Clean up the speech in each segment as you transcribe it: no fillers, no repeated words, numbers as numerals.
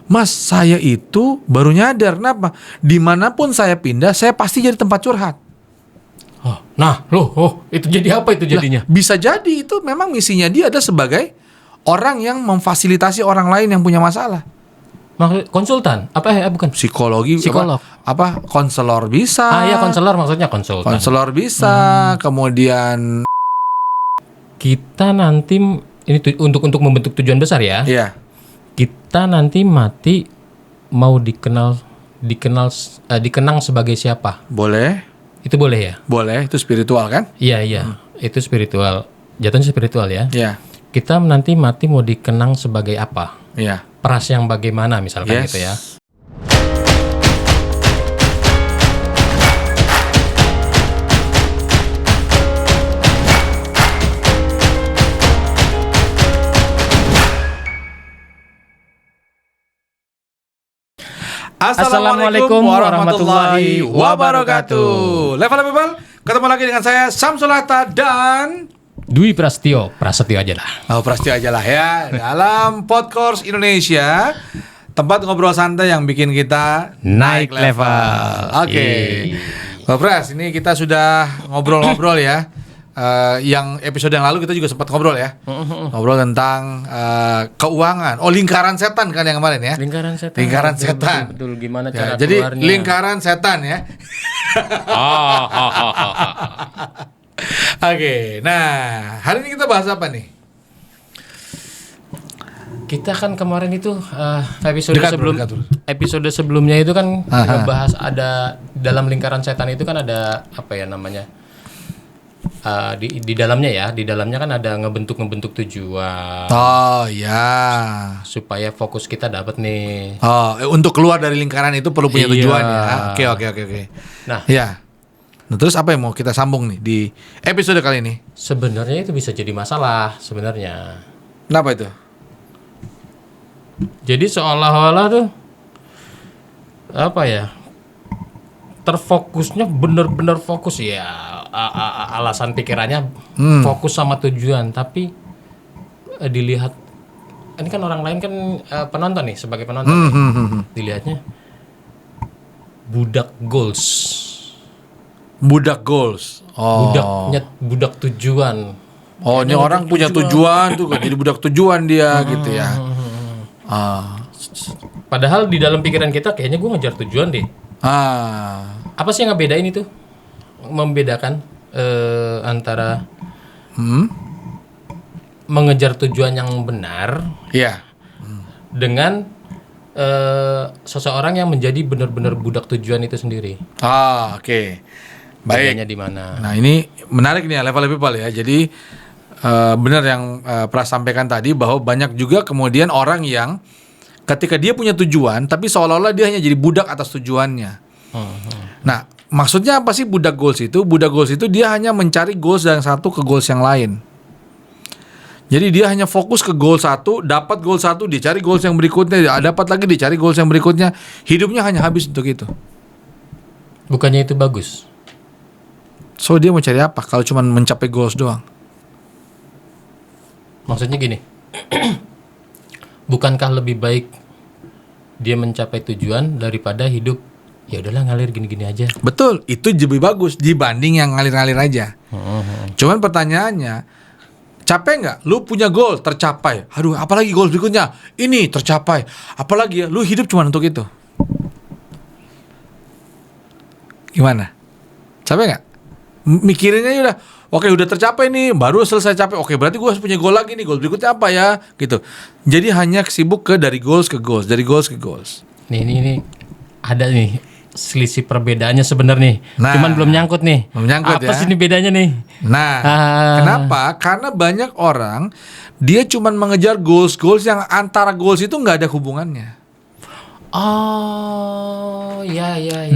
Mas, saya itu baru nyadar, kenapa? Dimanapun saya pindah, saya pasti jadi tempat curhat. Itu jadi apa itu jadinya? Lah, bisa jadi itu memang misinya dia ada sebagai orang yang memfasilitasi orang lain yang punya masalah. Maksud konsultan? Bukan. Psikologi, Psikolog. konselor bisa. Iya, konselor maksudnya konsultan. Konselor bisa, kemudian kita nanti ini untuk membentuk tujuan besar ya. iya. Kita nanti mati mau dikenang sebagai siapa? Boleh. Itu boleh ya? Boleh, itu spiritual kan? Iya. Itu spiritual. Jatuhnya spiritual ya. Iya. Kita nanti mati mau dikenang sebagai apa? Iya. Peras yang bagaimana misalkan gitu ya. Assalamualaikum warahmatullahi wabarakatuh. Level people, ketemu lagi dengan saya Samsul Hatta dan Dwi Prasetyo aja lah. Prasetyo aja lah ya. Dalam Podcast Indonesia, tempat ngobrol santai yang bikin kita naik level. Oke. Pras, ini kita sudah ngobrol-ngobrol ya. Yang episode yang lalu kita juga sempat ngobrol ya. Ngobrol tentang keuangan. Lingkaran setan kan yang kemarin ya. Lingkaran setan. Betul. Gimana cara jadi keluarnya? lingkaran setan ya. Oke, nah hari ini kita bahas apa nih? Kita kan kemarin itu episode sebelumnya itu kan ngebahas ada dalam lingkaran setan itu kan ada apa ya namanya? Di dalamnya kan ada ngebentuk tujuan. Oh ya. Supaya fokus kita dapat nih. Untuk keluar dari lingkaran itu perlu punya tujuan ya. Oke. Nah, ya. Nah, terus apa yang mau kita sambung nih di episode kali ini? Sebenarnya itu bisa jadi masalah sebenarnya. Kenapa itu? Jadi seolah-olah tuh apa ya? Terfokusnya benar-benar fokus ya. Alasan pikirannya fokus sama tujuan, tapi dilihat ini kan orang lain kan penonton nih, sebagai penonton dilihatnya budak goals. Budak tujuan. Ini orang punya tujuan tuh kan, jadi budak tujuan dia gitu ya. Padahal di dalam pikiran kita kayaknya gue ngejar tujuan deh. Apa sih yang ngebedain itu? Membedakan antara mengejar tujuan yang benar dengan seseorang yang menjadi benar-benar budak tujuan itu sendiri. Oke. Baik. Bedanya di mana? Nah, ini menarik nih ya, level people ya. Jadi benar yang Pras sampaikan tadi bahwa banyak juga kemudian orang yang ketika dia punya tujuan tapi seolah-olah dia hanya jadi budak atas tujuannya. Nah, maksudnya apa sih budak goals itu? Budak goals itu dia hanya mencari goals yang satu ke goals yang lain. Jadi dia hanya fokus ke goal satu, dapat goal satu, dicari goals yang berikutnya, dapat lagi dicari goals yang berikutnya. Hidupnya hanya habis untuk itu. Bukannya itu bagus? So dia mau cari apa kalau cuma mencapai goals doang? Maksudnya gini. Bukankah lebih baik dia mencapai tujuan daripada hidup ya udahlah ngalir gini-gini aja? Betul, itu lebih bagus dibanding yang ngalir-ngalir aja. Cuman pertanyaannya, capek nggak? Lu punya goal tercapai. Aduh, apalagi goal berikutnya? Ini tercapai. Apalagi ya? Lu hidup cuma untuk itu. Gimana? Capek nggak? Mikirinnya udah, oke udah tercapai nih, baru selesai capek. Oke, berarti gue harus punya goal lagi nih. Goal berikutnya apa ya? Gitu. Jadi hanya sibuk dari goals ke goals, dari goals ke goals. Nih ada nih selisih perbedaannya sebenarnya nih. Cuman belum nyangkut nih. Apa sih ini bedanya nih? Nah, kenapa? Karena banyak orang dia cuman mengejar goals yang antara goals itu nggak ada hubungannya.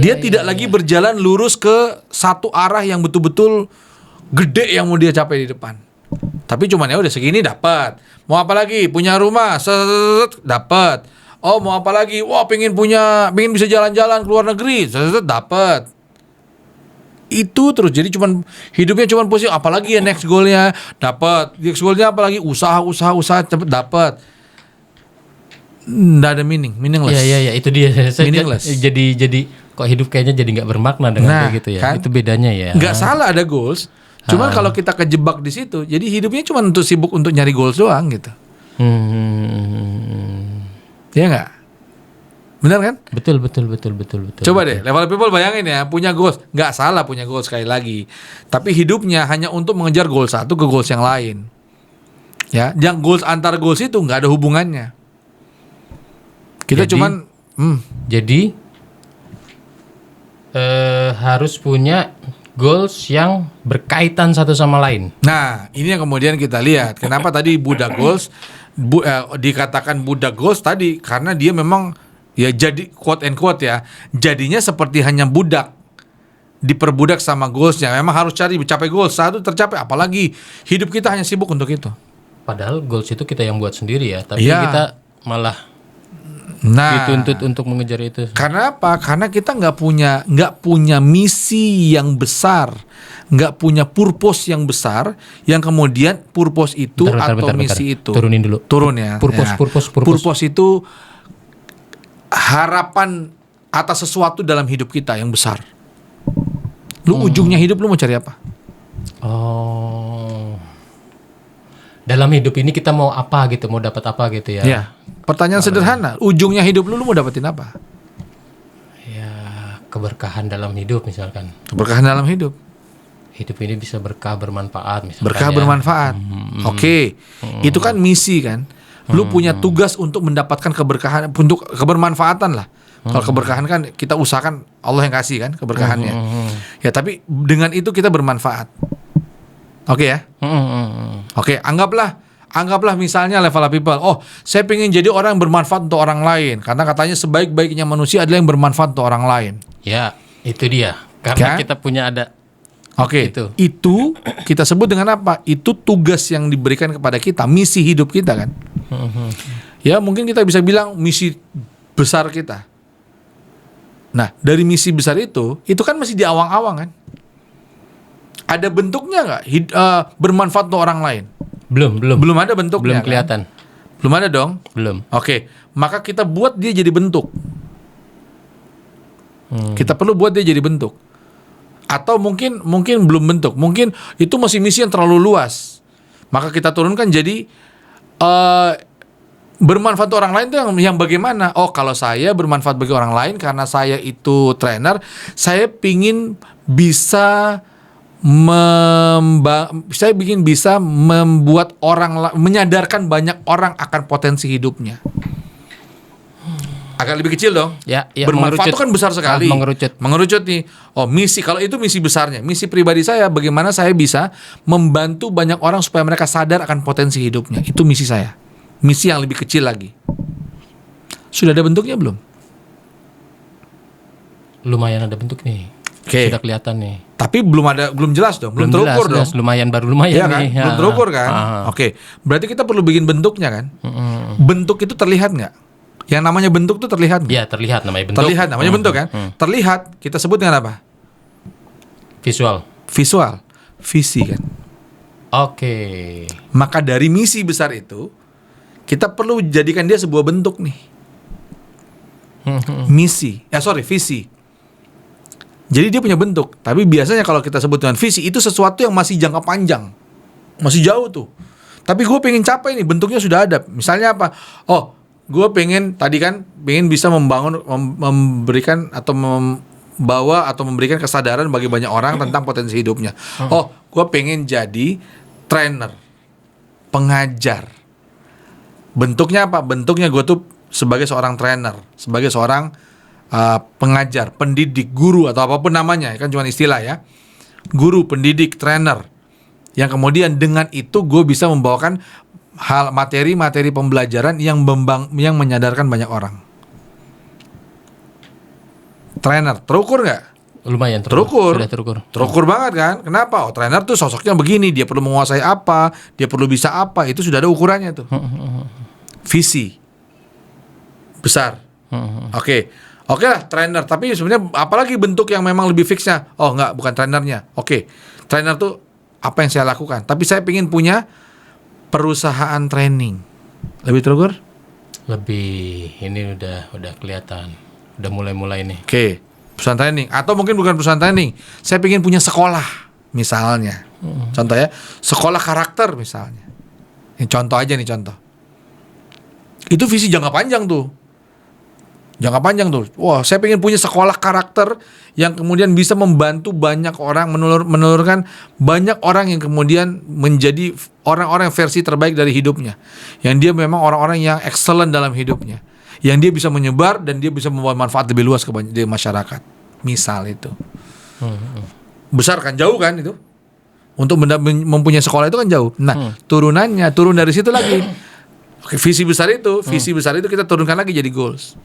Dia tidak lagi berjalan lurus ke satu arah yang betul-betul gede yang mau dia capai di depan. Tapi cuman ya udah segini dapat. Mau apa lagi? Punya rumah, dapat. Oh, mau apa lagi? Wah, pengen bisa jalan-jalan ke luar negeri, dapat. Itu terus, jadi hidupnya cuman pusing. Apalagi ya next goalnya, dapat. Next goalnya apalagi usaha cepet dapat. nggak ada meaningless. Iya, itu dia. Meaningless. Jadi kok hidup kayaknya jadi nggak bermakna dengan kayak gitu ya. Kan? Itu bedanya ya. Nggak salah ada goals. Cuman kalau kita kejebak di situ, jadi hidupnya cuma untuk sibuk untuk nyari goals doang gitu. Iya nggak? Benar kan? Betul. Coba deh, level people bayangin ya, punya goals. Nggak salah punya goals sekali lagi. Tapi hidupnya hanya untuk mengejar goal satu ke goals yang lain. Ya, yang goals antar goals itu nggak ada hubungannya. Kita cuman Jadi harus punya goals yang berkaitan satu sama lain. Nah, ini yang kemudian kita lihat. Kenapa tadi budak goals dikatakan budak goals tadi? Karena dia memang ya jadi quote and quote ya, jadinya seperti hanya budak, diperbudak sama goalsnya. Memang harus cari mencapai goals, satu tercapai. Apalagi hidup kita hanya sibuk untuk itu. Padahal goals itu kita yang buat sendiri ya, tapi Iya. kita malah dituntut untuk mengejar itu. Karena apa? Karena kita nggak punya misi yang besar, nggak punya purpose yang besar, yang kemudian purpose itu Bentar. misi itu Turunin dulu. turun ya. Purpose. Purpose itu harapan atas sesuatu dalam hidup kita yang besar. Lu ujungnya hidup lu mau cari apa? Oh. Dalam hidup ini kita mau apa gitu, mau dapat apa gitu ya. Ya. Pertanyaan sederhana, ujungnya hidup lu mau dapetin apa? Ya, keberkahan dalam hidup misalkan. Keberkahan dalam hidup. Hidup ini bisa berkah, bermanfaat misalkan. Berkah ya. bermanfaat. Oke. Itu kan misi kan. Lu punya tugas untuk mendapatkan keberkahan, untuk kebermanfaatan lah. Kalau keberkahan kan kita usahakan Allah yang kasih kan keberkahannya. Ya tapi dengan itu kita bermanfaat. Oke ya. Oke, anggaplah misalnya level up people. Oh, saya pengen jadi orang yang bermanfaat untuk orang lain. Karena katanya sebaik-baiknya manusia adalah yang bermanfaat untuk orang lain. Ya, itu dia. Karena Kan? kita punya ada. Oke, Itu. itu kita sebut dengan apa? Itu tugas yang diberikan kepada kita, misi hidup kita kan. Ya, mungkin kita bisa bilang misi besar kita. Nah, dari misi besar itu kan masih di awang-awang kan. Ada bentuknya nggak bermanfaat untuk orang lain? Belum ada bentuknya. Belum kelihatan. Kan? Belum ada dong. Belum. Oke, maka kita buat dia jadi bentuk. Kita perlu buat dia jadi bentuk. Atau mungkin belum bentuk. Mungkin itu masih misi yang terlalu luas. Maka kita turunkan jadi bermanfaat untuk orang lain itu yang bagaimana? Oh, kalau saya bermanfaat bagi orang lain karena saya itu trainer, saya pingin bisa bisa membuat menyadarkan banyak orang akan potensi hidupnya. Agak lebih kecil dong. Ya, bermanfaat itu kan besar sekali. Mengerucut nih. Oh, misi. Kalau itu misi besarnya. Misi pribadi saya, bagaimana saya bisa membantu banyak orang supaya mereka sadar akan potensi hidupnya. Itu misi saya. Misi yang lebih kecil lagi. Sudah ada bentuknya belum? Lumayan ada bentuk nih. Oke. Sudah kelihatan nih. Tapi belum jelas dong, belum terukur dong. Baru lumayan Iya kan? nih. Belum terukur kan? Oke. Berarti kita perlu bikin bentuknya kan? Bentuk itu terlihat nggak? Yang namanya bentuk itu terlihat nggak? Iya, terlihat namanya bentuk. Terlihat namanya bentuk kan? Terlihat kita sebut dengan apa? Visual. Visi kan? Oke. Maka dari misi besar itu kita perlu jadikan dia sebuah bentuk nih. Visi. Jadi dia punya bentuk. Tapi biasanya kalau kita sebut dengan visi, itu sesuatu yang masih jangka panjang. Masih jauh tuh. Tapi gue pengen capai nih, bentuknya sudah ada. Misalnya apa? Oh, gue pengen bisa memberikan atau membawa atau memberikan kesadaran bagi banyak orang tentang potensi hidupnya. Oh, gue pengen jadi trainer, pengajar. Bentuknya apa? Bentuknya gue tuh sebagai seorang trainer, sebagai seorang pengajar, pendidik, guru atau apapun namanya, kan cuma istilah ya. Guru, pendidik, trainer. Yang kemudian dengan itu gue bisa membawakan hal materi-materi pembelajaran yang menyadarkan banyak orang. Trainer, terukur nggak? Lumayan terukur. Sudah terukur. Terukur banget kan? Kenapa? Oh, trainer tuh sosoknya begini, dia perlu menguasai apa, dia perlu bisa apa, itu sudah ada ukurannya tuh. Visi besar. Oke lah, trainer. Tapi sebenarnya apalagi bentuk yang memang lebih fixnya? Oh enggak, bukan trainernya. Oke, trainer tuh apa yang saya lakukan? Tapi saya ingin punya perusahaan training. Lebih terukur? Lebih ini udah kelihatan. Udah mulai-mulai nih. Oke, perusahaan training atau mungkin bukan perusahaan training. Saya ingin punya sekolah misalnya. Contoh ya, sekolah karakter misalnya. Ini contoh aja nih contoh. Itu visi jangka panjang tuh. Jangka panjang tuh. Wah, saya pengen punya sekolah karakter yang kemudian bisa membantu banyak orang menelurkan banyak orang yang kemudian menjadi orang-orang versi terbaik dari hidupnya. Yang dia memang orang-orang yang excellent dalam hidupnya. Yang dia bisa menyebar dan dia bisa membawa manfaat lebih luas ke di masyarakat. Misal itu. Besar kan, jauh kan itu. Untuk mempunyai sekolah itu kan jauh. Nah, turunannya turun dari situ lagi. Oke, visi besar itu kita turunkan lagi jadi goals.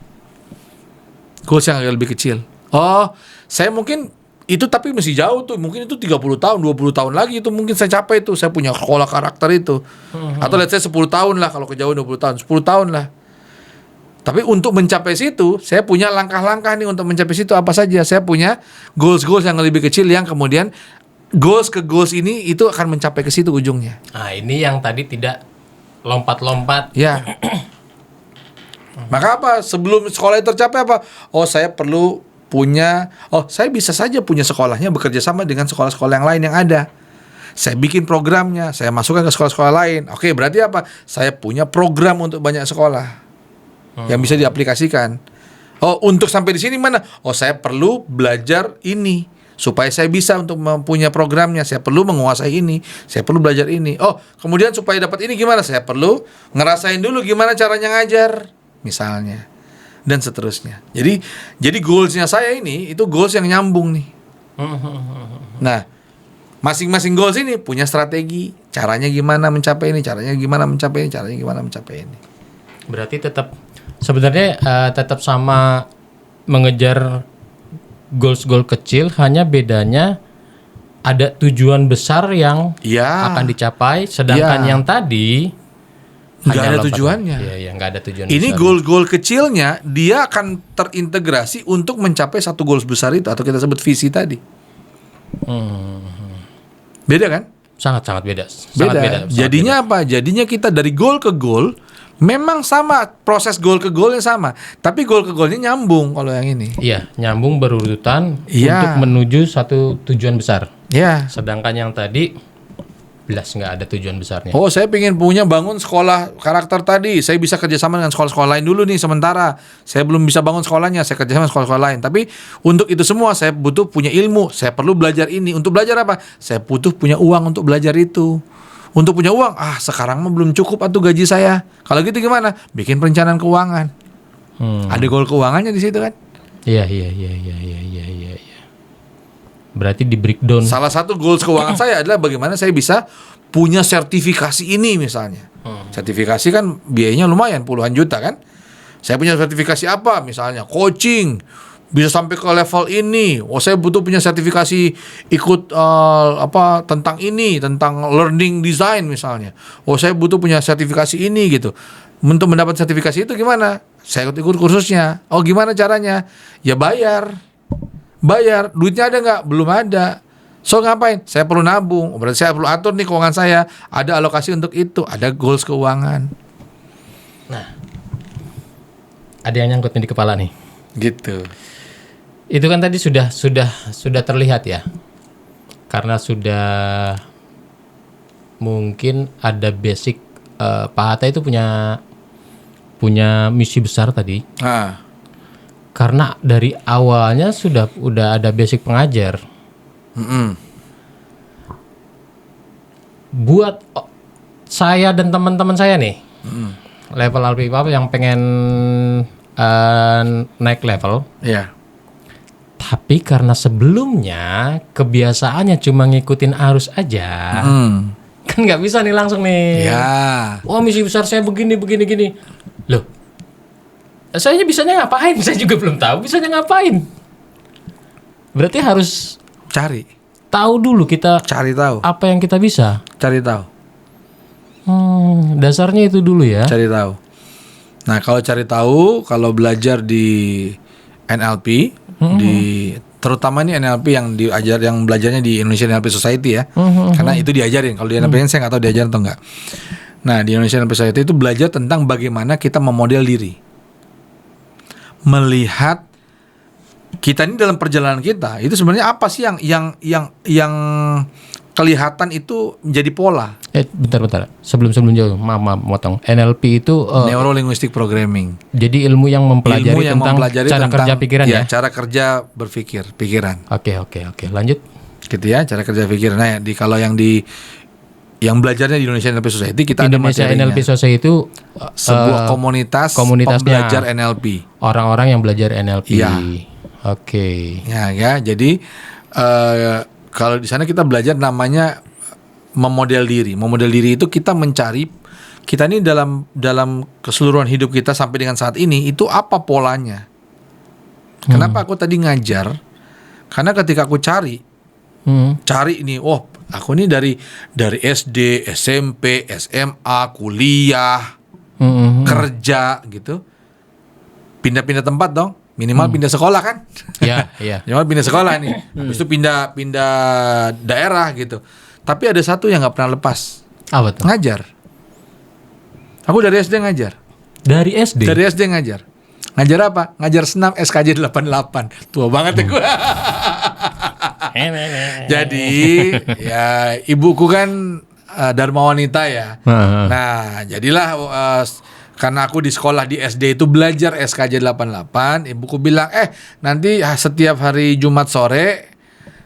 Goals yang agak lebih kecil. Oh, saya mungkin itu tapi masih jauh tuh. Mungkin itu 30 tahun, 20 tahun lagi itu mungkin saya capai itu. Saya punya sekolah karakter itu. Atau let's say 10 tahun lah kalau kejauhan 20 tahun, 10 tahun lah. Tapi untuk mencapai situ, saya punya langkah-langkah nih untuk mencapai situ apa saja. Saya punya goals-goals yang lebih kecil yang kemudian goals ke goals ini itu akan mencapai ke situ ujungnya. Nah, ini yang tadi tidak lompat-lompat. Ya. Maka apa? Sebelum sekolah itu tercapai apa? Oh, saya perlu punya. Oh, saya bisa saja punya sekolahnya bekerja sama dengan sekolah-sekolah yang lain yang ada. Saya bikin programnya, saya masukkan ke sekolah-sekolah lain. Oke, berarti apa? Saya punya program untuk banyak sekolah yang bisa diaplikasikan. Oh, untuk sampai di sini mana? Oh, saya perlu belajar ini supaya saya bisa untuk mempunyai programnya. Saya perlu menguasai ini, saya perlu belajar ini. Oh, kemudian supaya dapat ini gimana? Saya perlu ngerasain dulu gimana caranya ngajar. Misalnya dan seterusnya. Jadi goalsnya saya ini itu goals yang nyambung nih. Nah, masing-masing goals ini punya strategi. Caranya gimana mencapai ini, caranya gimana mencapai ini, caranya gimana mencapai ini. Berarti tetap sebenarnya tetap sama mengejar goals-goals kecil, hanya bedanya ada tujuan besar yang akan dicapai, sedangkan yang tadi nggak ada tujuannya. Iya, nggak ada tujuan. Ini goal-goal kecilnya dia akan terintegrasi untuk mencapai satu goals besar itu atau kita sebut visi tadi. Beda kan? Sangat beda. Sangat beda. Jadinya apa? Jadinya kita dari goal ke goal memang sama, proses goal ke goalnya sama, tapi goal ke goalnya nyambung kalau yang ini. Iya, nyambung berurutan untuk menuju satu tujuan besar. Iya. Sedangkan yang tadi belas nggak ada tujuan besarnya. Oh, saya pengen punya bangun sekolah karakter tadi. Saya bisa kerjasama dengan sekolah-sekolah lain dulu nih sementara. Saya belum bisa bangun sekolahnya. Saya kerjasama dengan sekolah-sekolah lain. Tapi untuk itu semua saya butuh punya ilmu. Saya perlu belajar ini. Untuk belajar apa? Saya butuh punya uang untuk belajar itu. Untuk punya uang, sekarang mah belum cukup atuh gaji saya. Kalau gitu gimana? Bikin perencanaan keuangan. Ada goal keuangannya di situ kan? Iya. Berarti di breakdown. Salah satu goals keuangan saya adalah bagaimana saya bisa punya sertifikasi ini misalnya. Sertifikasi kan biayanya lumayan puluhan juta kan. Saya punya sertifikasi apa misalnya coaching bisa sampai ke level ini. Oh, saya butuh punya sertifikasi ikut tentang ini, tentang learning design misalnya. Oh, saya butuh punya sertifikasi ini gitu. Untuk mendapat sertifikasi itu gimana? Saya ikut kursusnya. Oh, gimana caranya? Ya bayar, duitnya ada nggak? Belum ada. So ngapain? Saya perlu nabung. Berarti saya perlu atur nih keuangan saya. Ada alokasi untuk itu. Ada goals keuangan. Nah, ada yang nyangkut nih di kepala nih. Gitu. Itu kan tadi sudah terlihat ya. Karena sudah mungkin ada basic. Pak Hatta itu punya misi besar tadi. Karena dari awalnya udah ada basic pengajar. Buat saya dan teman-teman saya nih, level Alpipap yang pengen naik level, tapi karena sebelumnya kebiasaannya cuma ngikutin arus aja, kan nggak bisa nih langsung nih. Oh, misi besar saya begini. Loh, saya bisanya ngapain? Saya juga belum tahu bisanya ngapain. Berarti harus tahu dulu kita cari tahu apa yang kita bisa. Cari tahu. Dasarnya itu dulu ya. Cari tahu. Nah, kalau cari tahu, kalau belajar di NLP, terutama ini NLP yang belajarnya di Indonesia NLP Society ya, karena itu diajarin. Kalau di NLP saya nggak tahu diajarin atau enggak. Nah, di Indonesian NLP Society itu belajar tentang bagaimana kita memodel diri. Melihat kita ini dalam perjalanan kita, itu sebenarnya apa sih yang kelihatan itu menjadi pola. Bentar. Sebelum jauh, maaf motong. NLP itu Neuro Linguistic Programming. jadi ilmu yang mempelajari tentang kerja pikiran ya. Cara kerja berpikir, pikiran. Oke. Lanjut. Gitu ya, cara kerja pikiran. Nah, kalau yang belajarnya di Indonesia NLP Society, kita Indonesia ada materinya. NLP Society itu Sebuah komunitasnya pembelajar NLP. Orang-orang yang belajar NLP. Iya. Oke. Ya. Jadi kalau di sana kita belajar namanya memodel diri. Memodel diri itu kita mencari kita ini dalam keseluruhan hidup kita sampai dengan saat ini itu apa polanya. Kenapa aku tadi ngajar? Karena ketika aku cari ini, aku ini dari SD, SMP, SMA, kuliah, kerja gitu. Pindah-pindah tempat dong. Minimal pindah sekolah kan? Iya. Minimal pindah sekolah nih. Habis itu pindah daerah gitu. Tapi ada satu yang nggak pernah lepas. Apa tuh? Ngajar. Aku dari SD ngajar. Dari SD? Dari SD ngajar. Ngajar apa? Ngajar senam SKJ 88. Tua banget ya gue. Jadi ya ibuku kan Dharma Wanita ya. Nah jadilah karena aku di sekolah di SD itu belajar SKJ 88, ibuku bilang, nanti setiap hari Jumat sore,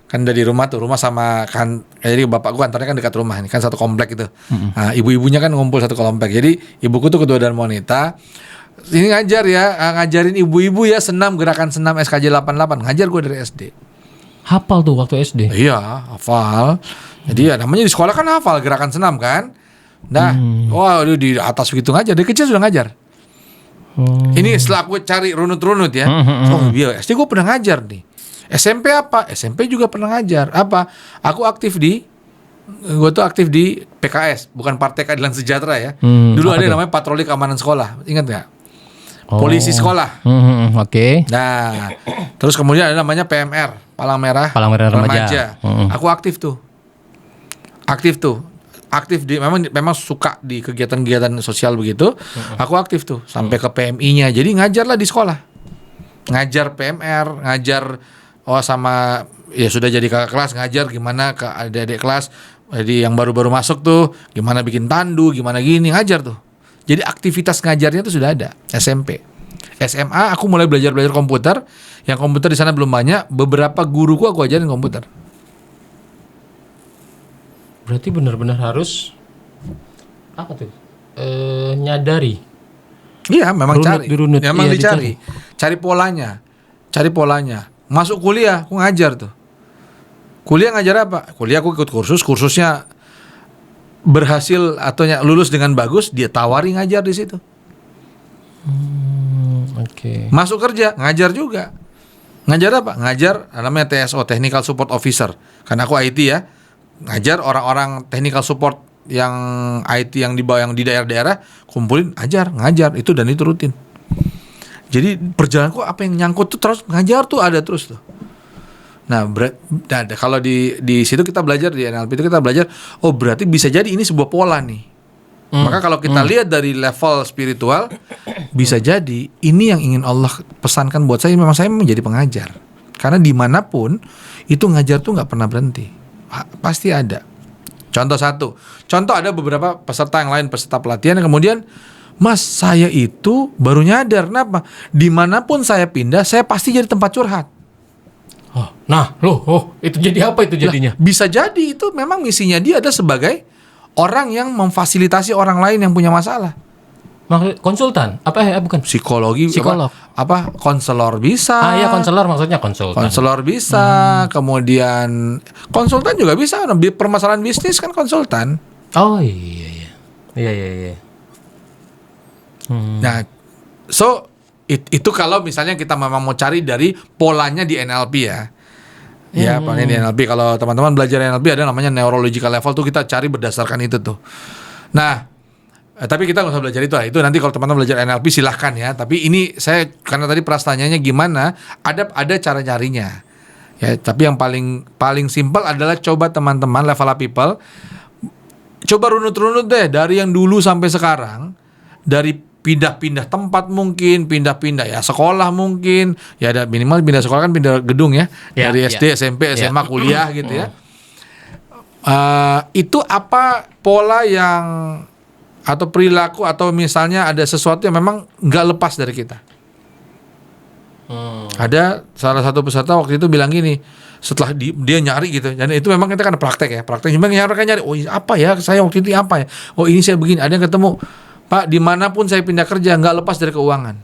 kan dari rumah sama kan, jadi bapakku kantornya kan dekat rumah, ini kan satu komplek itu. Nah, ibu-ibunya kan ngumpul satu komplek, jadi ibuku tuh ketua Dharma Wanita, ini ngajarin ibu-ibu ya gerakan senam SKJ 88, ngajar gue dari SD. Hafal tuh waktu SD? Iya, hafal. Jadi ya namanya di sekolah kan hafal gerakan senam kan. Nah, di atas begitu ngajar, dari kecil sudah ngajar. Ini setelah aku cari runut-runut ya. Iya, SD gue pernah ngajar nih. SMP apa? SMP juga pernah ngajar. Apa? Aku gue tuh aktif di PKS, bukan Partai Keadilan Sejahtera ya. Dulu ada yang namanya Patroli Keamanan Sekolah, ingat nggak? Polisi sekolah. Oke. Nah, terus kemudian ada namanya PMR, Palang Merah Remaja. Aku aktif tuh. Aktif di memang suka di kegiatan-kegiatan sosial begitu. Aku aktif tuh sampai ke PMI-nya. Jadi ngajarlah di sekolah. Ngajar PMR, ngajar sama ya sudah jadi kakak kelas, ngajar gimana ke adik-adik kelas. Jadi yang baru-baru masuk tuh gimana bikin tandu, gimana gini, ngajar tuh. Jadi aktivitas ngajarnya tuh sudah ada. SMP. SMA aku mulai belajar komputer. Yang komputer di sana belum banyak, beberapa guruku aku ajarin komputer. Berarti benar-benar harus apa tuh? Nyadari. Iya, memang dirunut. Memang Iya, dicari. Cari polanya. Masuk kuliah, aku ngajar tuh. Kuliah ngajar apa? Kuliah aku ikut kursusnya berhasil atau lulus dengan bagus, dia tawari ngajar di situ. Oke. Masuk kerja, ngajar juga. Ngajar apa? Ngajar namanya TSO, Technical Support Officer. Karena aku IT ya. Ngajar orang-orang technical support yang IT yang di bawah, yang di daerah-daerah, kumpulin, ngajar itu dan itu rutin. Jadi perjalananku apa yang nyangkut tuh terus ngajar tuh ada terus tuh. Nah, kalau di situ kita belajar, di NLP itu kita belajar, berarti bisa jadi ini sebuah pola nih. Maka kalau kita lihat dari level spiritual, bisa jadi ini yang ingin Allah pesankan buat saya. Memang saya menjadi pengajar. Karena dimanapun itu ngajar tuh nggak pernah berhenti. Pasti ada. Contoh ada beberapa peserta yang lain, peserta pelatihan yang kemudian, Mas, saya itu baru nyadar, kenapa? Dimanapun saya pindah, saya pasti jadi tempat curhat. Itu jadi apa itu jadinya? Bisa jadi itu memang misinya dia ada sebagai orang yang memfasilitasi orang lain yang punya masalah. Konsultan? Bukan? Psikolog. Konselor bisa. Iya, konselor maksudnya konsultan. Konselor bisa, kemudian konsultan juga bisa. Permasalahan bisnis kan konsultan. Oh iya. Nah, itu kalau misalnya kita memang mau cari dari polanya di NLP ya. Ya, polanya di NLP. Kalau teman-teman belajar NLP ada namanya neurological level tuh, kita cari berdasarkan itu tuh. Nah, tapi kita nggak usah belajar itu. Itu nanti kalau teman-teman belajar NLP silahkan ya. Tapi ini saya karena tadi prastanyanya gimana, ada cara nyarinya. Ya, tapi yang paling simpel adalah coba teman-teman level up people coba runut-runut deh dari yang dulu sampai sekarang, dari pindah-pindah tempat mungkin, pindah-pindah ya sekolah mungkin, ya ada minimal pindah sekolah kan pindah gedung ya, Ya, dari ya. SD, SMP, SMA, kuliah gitu ya. Itu apa pola yang atau perilaku atau misalnya ada sesuatu yang memang nggak lepas dari kita? Ada salah satu peserta waktu itu bilang gini, setelah dia nyari gitu, dan itu memang kita kan praktek ya, praktek cuma nyari, oh apa ya saya waktu itu apa ya, oh ini saya begini, ada yang ketemu, Pak dimanapun saya pindah kerja nggak lepas dari keuangan.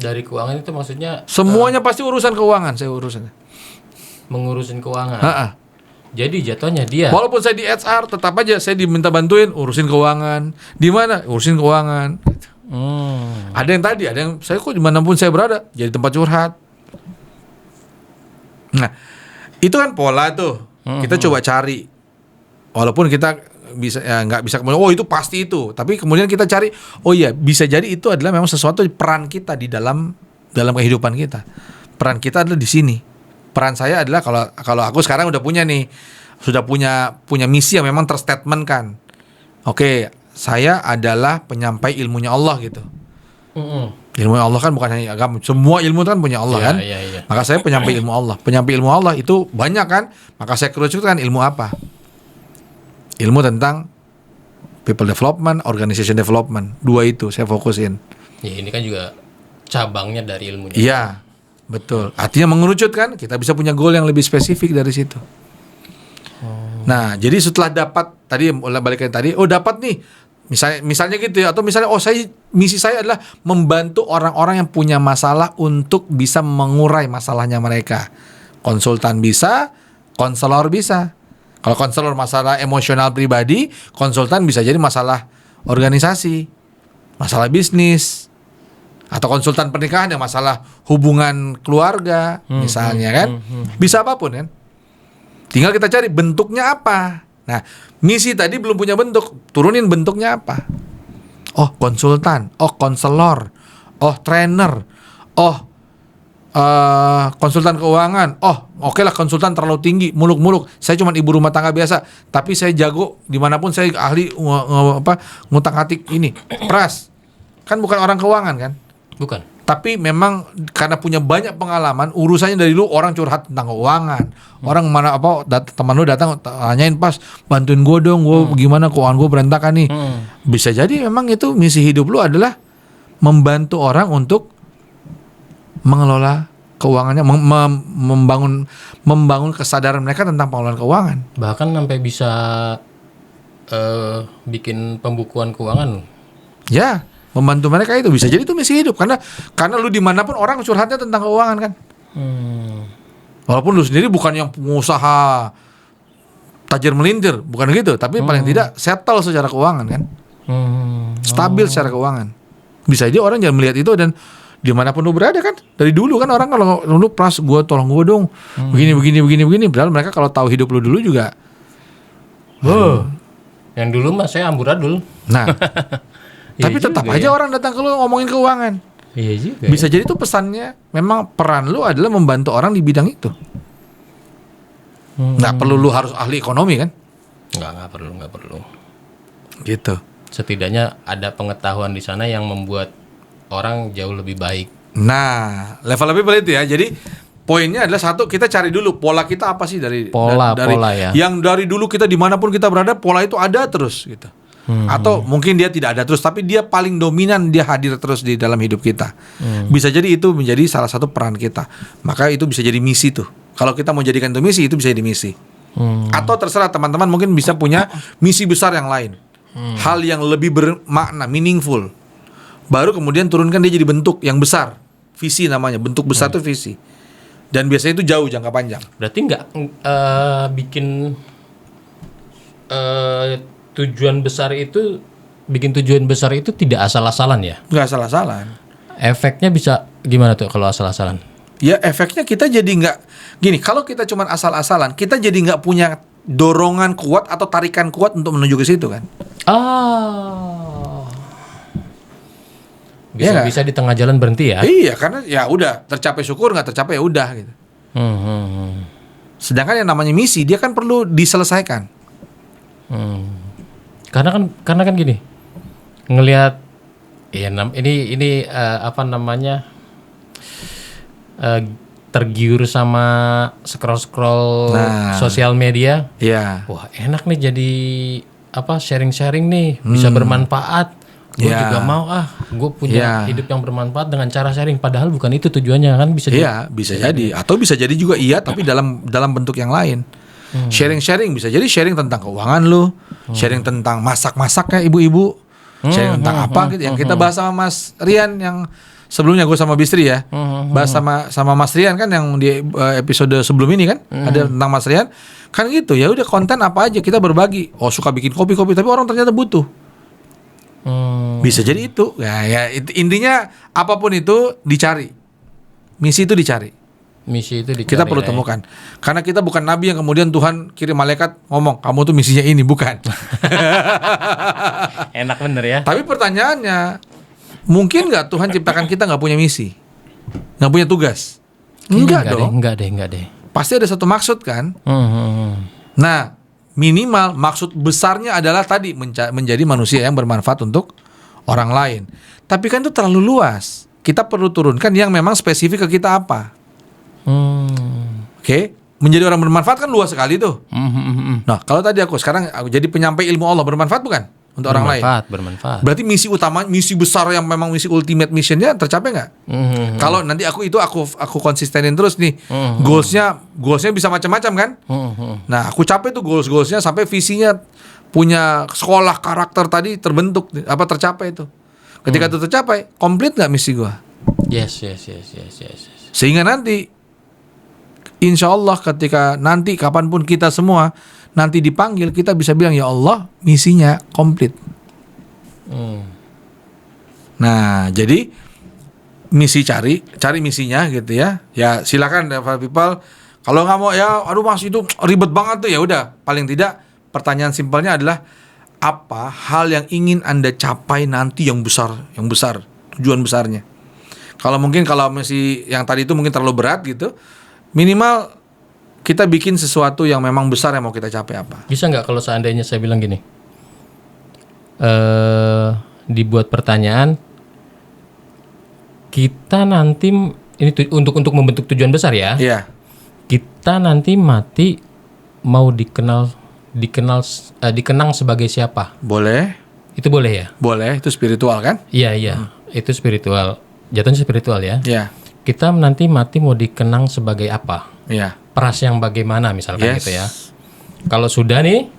Dari keuangan itu maksudnya Semuanya pasti urusan keuangan, saya urusan. mengurusin keuangan. Ha-ha. Jadi jatuhnya dia Walaupun saya di HR, tetap aja saya diminta bantuin urusin keuangan. Di mana? Urusin keuangan. Ada yang tadi, ada yang saya kok dimanapun saya berada jadi tempat curhat. Nah, itu kan pola tuh. Kita coba cari. Walaupun kita bisa ya nggak bisa kemudian oh itu pasti itu. Tapi kemudian kita cari, oh iya bisa jadi itu adalah memang sesuatu peran kita di dalam kehidupan kita. Peran kita adalah di sini. Peran saya adalah kalau aku sekarang udah punya nih, sudah punya misi yang memang terstatementkan. Oke, saya adalah penyampai ilmunya Allah gitu. Ilmu Allah kan bukan hanya agama, semua ilmu kan punya Allah kan. Iya. Maka saya penyampai ilmu Allah. Penyampai ilmu Allah itu banyak kan. Maka saya kerucutkan ilmu apa? Ilmu tentang people development, organization development. Dua itu saya fokusin. Ya, ini kan juga cabangnya dari ilmunya. Iya, betul. Artinya mengerucut kan, kita bisa punya goal yang lebih spesifik dari situ. Nah, jadi setelah dapat tadi balik ke tadi, oh dapat nih. Misalnya gitu ya, atau misalnya misi saya adalah membantu orang-orang yang punya masalah untuk bisa mengurai masalahnya mereka. Konsultan bisa, konselor bisa. Kalau konselor masalah emosional pribadi, konsultan bisa jadi masalah organisasi, masalah bisnis, atau konsultan pernikahan yang masalah hubungan keluarga, misalnya kan. Bisa apapun kan. Tinggal kita cari bentuknya apa. Nah, misi tadi belum punya bentuk, turunin bentuknya apa. Oh, konsultan, oh konselor, oh trainer, oh konsultan keuangan. Oh, oke lah konsultan terlalu tinggi, muluk-muluk. Saya cuma ibu rumah tangga biasa, tapi saya jago dimanapun saya ahli ngutak-ngatik ini. Pras, kan bukan orang keuangan kan? Bukan. Tapi memang karena punya banyak pengalaman, urusannya dari dulu orang curhat tentang keuangan. Orang mana teman lu datang tanyain, pas bantuin gue dong, gue gimana keuangan gue berantakan nih. Bisa jadi memang itu misi hidup lu adalah membantu orang untuk mengelola keuangannya, membangun kesadaran mereka tentang pengelolaan keuangan. Bahkan sampai bisa bikin pembukuan keuangan. Ya, membantu mereka itu bisa jadi itu misi hidup karena lu dimanapun orang curhatnya tentang keuangan kan. Walaupun lu sendiri bukan yang pengusaha tajir melintir, bukan gitu, tapi paling tidak settle secara keuangan kan. Stabil secara keuangan. Bisa jadi orang jangan melihat itu, dan dimanapun lu berada kan, dari dulu kan orang kalau lu Pras gue tolong gue dong begini, padahal mereka kalau tahu hidup lu dulu juga. Yang dulu mah saya amburadul. Nah, Iya tapi tetap juga aja ya. orang datang ke lu ngomongin keuangan. Iya juga. Bisa jadi itu pesannya memang peran lu adalah membantu orang di bidang itu. Nggak perlu lu harus ahli ekonomi kan? Nggak perlu. Gitu. Setidaknya ada pengetahuan di sana yang membuat orang jauh lebih baik. Nah, level lebih berat itu ya. Jadi poinnya adalah satu, kita cari dulu pola kita apa sih dari Pola ya. Yang dari dulu kita dimanapun kita berada, pola itu ada terus gitu. Atau mungkin dia tidak ada terus, tapi dia paling dominan, dia hadir terus di dalam hidup kita. Bisa jadi itu menjadi salah satu peran kita. Maka itu bisa jadi misi tuh. Kalau kita mau jadikan itu misi, itu bisa jadi misi. Atau terserah teman-teman mungkin bisa punya misi besar yang lain. Hal yang lebih bermakna, meaningful. Baru kemudian turunkan dia jadi bentuk yang besar. Visi namanya, bentuk besar itu visi. Dan biasanya itu jauh jangka panjang. Berarti nggak bikin tujuan besar itu tidak asal-asalan ya? Nggak salah-salah. Efeknya bisa gimana tuh kalau asal-asalan? Ya efeknya kita jadi nggak gini. Kalau kita cuma asal-asalan, kita jadi nggak punya dorongan kuat atau tarikan kuat untuk menuju ke situ kan? Bisa di tengah jalan berhenti ya? Iya, karena ya udah tercapai syukur, nggak tercapai ya udah gitu. Sedangkan yang namanya misi dia kan perlu diselesaikan. Karena kan gini, ngelihat ya ini apa namanya, tergiur sama scroll sosial media. Iya. Wah, enak nih jadi apa, sharing-sharing nih, bisa bermanfaat. Gue juga mau gue punya hidup yang bermanfaat dengan cara sharing. Padahal bukan itu tujuannya kan, bisa bisa jadi. Atau bisa jadi juga tapi dalam bentuk yang lain. Sharing bisa jadi sharing tentang keuangan lu, sharing tentang masak-masak ya ibu-ibu, sharing tentang apa gitu yang kita bahas sama Mas Rian yang sebelumnya gue sama Bistri ya. Bahas sama Mas Rian kan yang di episode sebelum ini kan ada tentang Mas Rian. Kan gitu ya, udah konten apa aja kita berbagi. Oh, suka bikin kopi tapi orang ternyata butuh. Bisa jadi itu. Ya intinya apapun itu dicari. Misi itu dicari. Kita perlu temukan. Karena kita bukan nabi yang kemudian Tuhan kirim malaikat ngomong, kamu tuh misinya ini, bukan. Enak bener ya. Tapi pertanyaannya, mungkin nggak Tuhan ciptakan kita nggak punya misi, nggak punya tugas? Enggak dong. Enggak deh. Pasti ada satu maksud kan. Nah, minimal maksud besarnya adalah tadi menjadi manusia yang bermanfaat untuk orang lain. Tapi kan itu terlalu luas. Kita perlu turunkan yang memang spesifik ke kita apa. Oke, menjadi orang bermanfaat kan luas sekali tuh. Nah, kalau tadi aku jadi penyampai ilmu Allah, bermanfaat bukan untuk orang lain? Bermanfaat. Berarti misi utama, misi besar yang memang misi ultimate missionnya tercapai nggak? Kalau nanti aku konsistenin terus nih, goalsnya bisa macam-macam kan? Nah, aku capai tuh goalsnya sampai visinya punya sekolah karakter tadi terbentuk, tercapai itu. Ketika itu tercapai, komplit nggak misi gua? Yes. Sehingga nanti insya Allah ketika nanti kapanpun kita semua nanti dipanggil, kita bisa bilang ya Allah misinya komplit. Nah jadi misi cari misinya gitu ya. Ya silakan people. Kalau nggak mau ya aduh Mas itu ribet banget tuh, ya udah, paling tidak pertanyaan simpelnya adalah apa hal yang ingin Anda capai nanti yang besar, tujuan besarnya. Kalau misi yang tadi itu mungkin terlalu berat gitu, minimal kita bikin sesuatu yang memang besar yang mau kita capai apa. Bisa nggak kalau seandainya saya bilang gini, dibuat pertanyaan, kita nanti ini untuk membentuk tujuan besar ya. Iya. Kita nanti mati mau dikenang sebagai siapa? Boleh. Itu boleh ya? Boleh, itu spiritual kan? Iya. Itu spiritual. Jatuhnya spiritual ya. Iya. Kita nanti mati mau dikenang sebagai apa? Iya. Peras yang bagaimana misalkan gitu ya. Kalau sudah nih,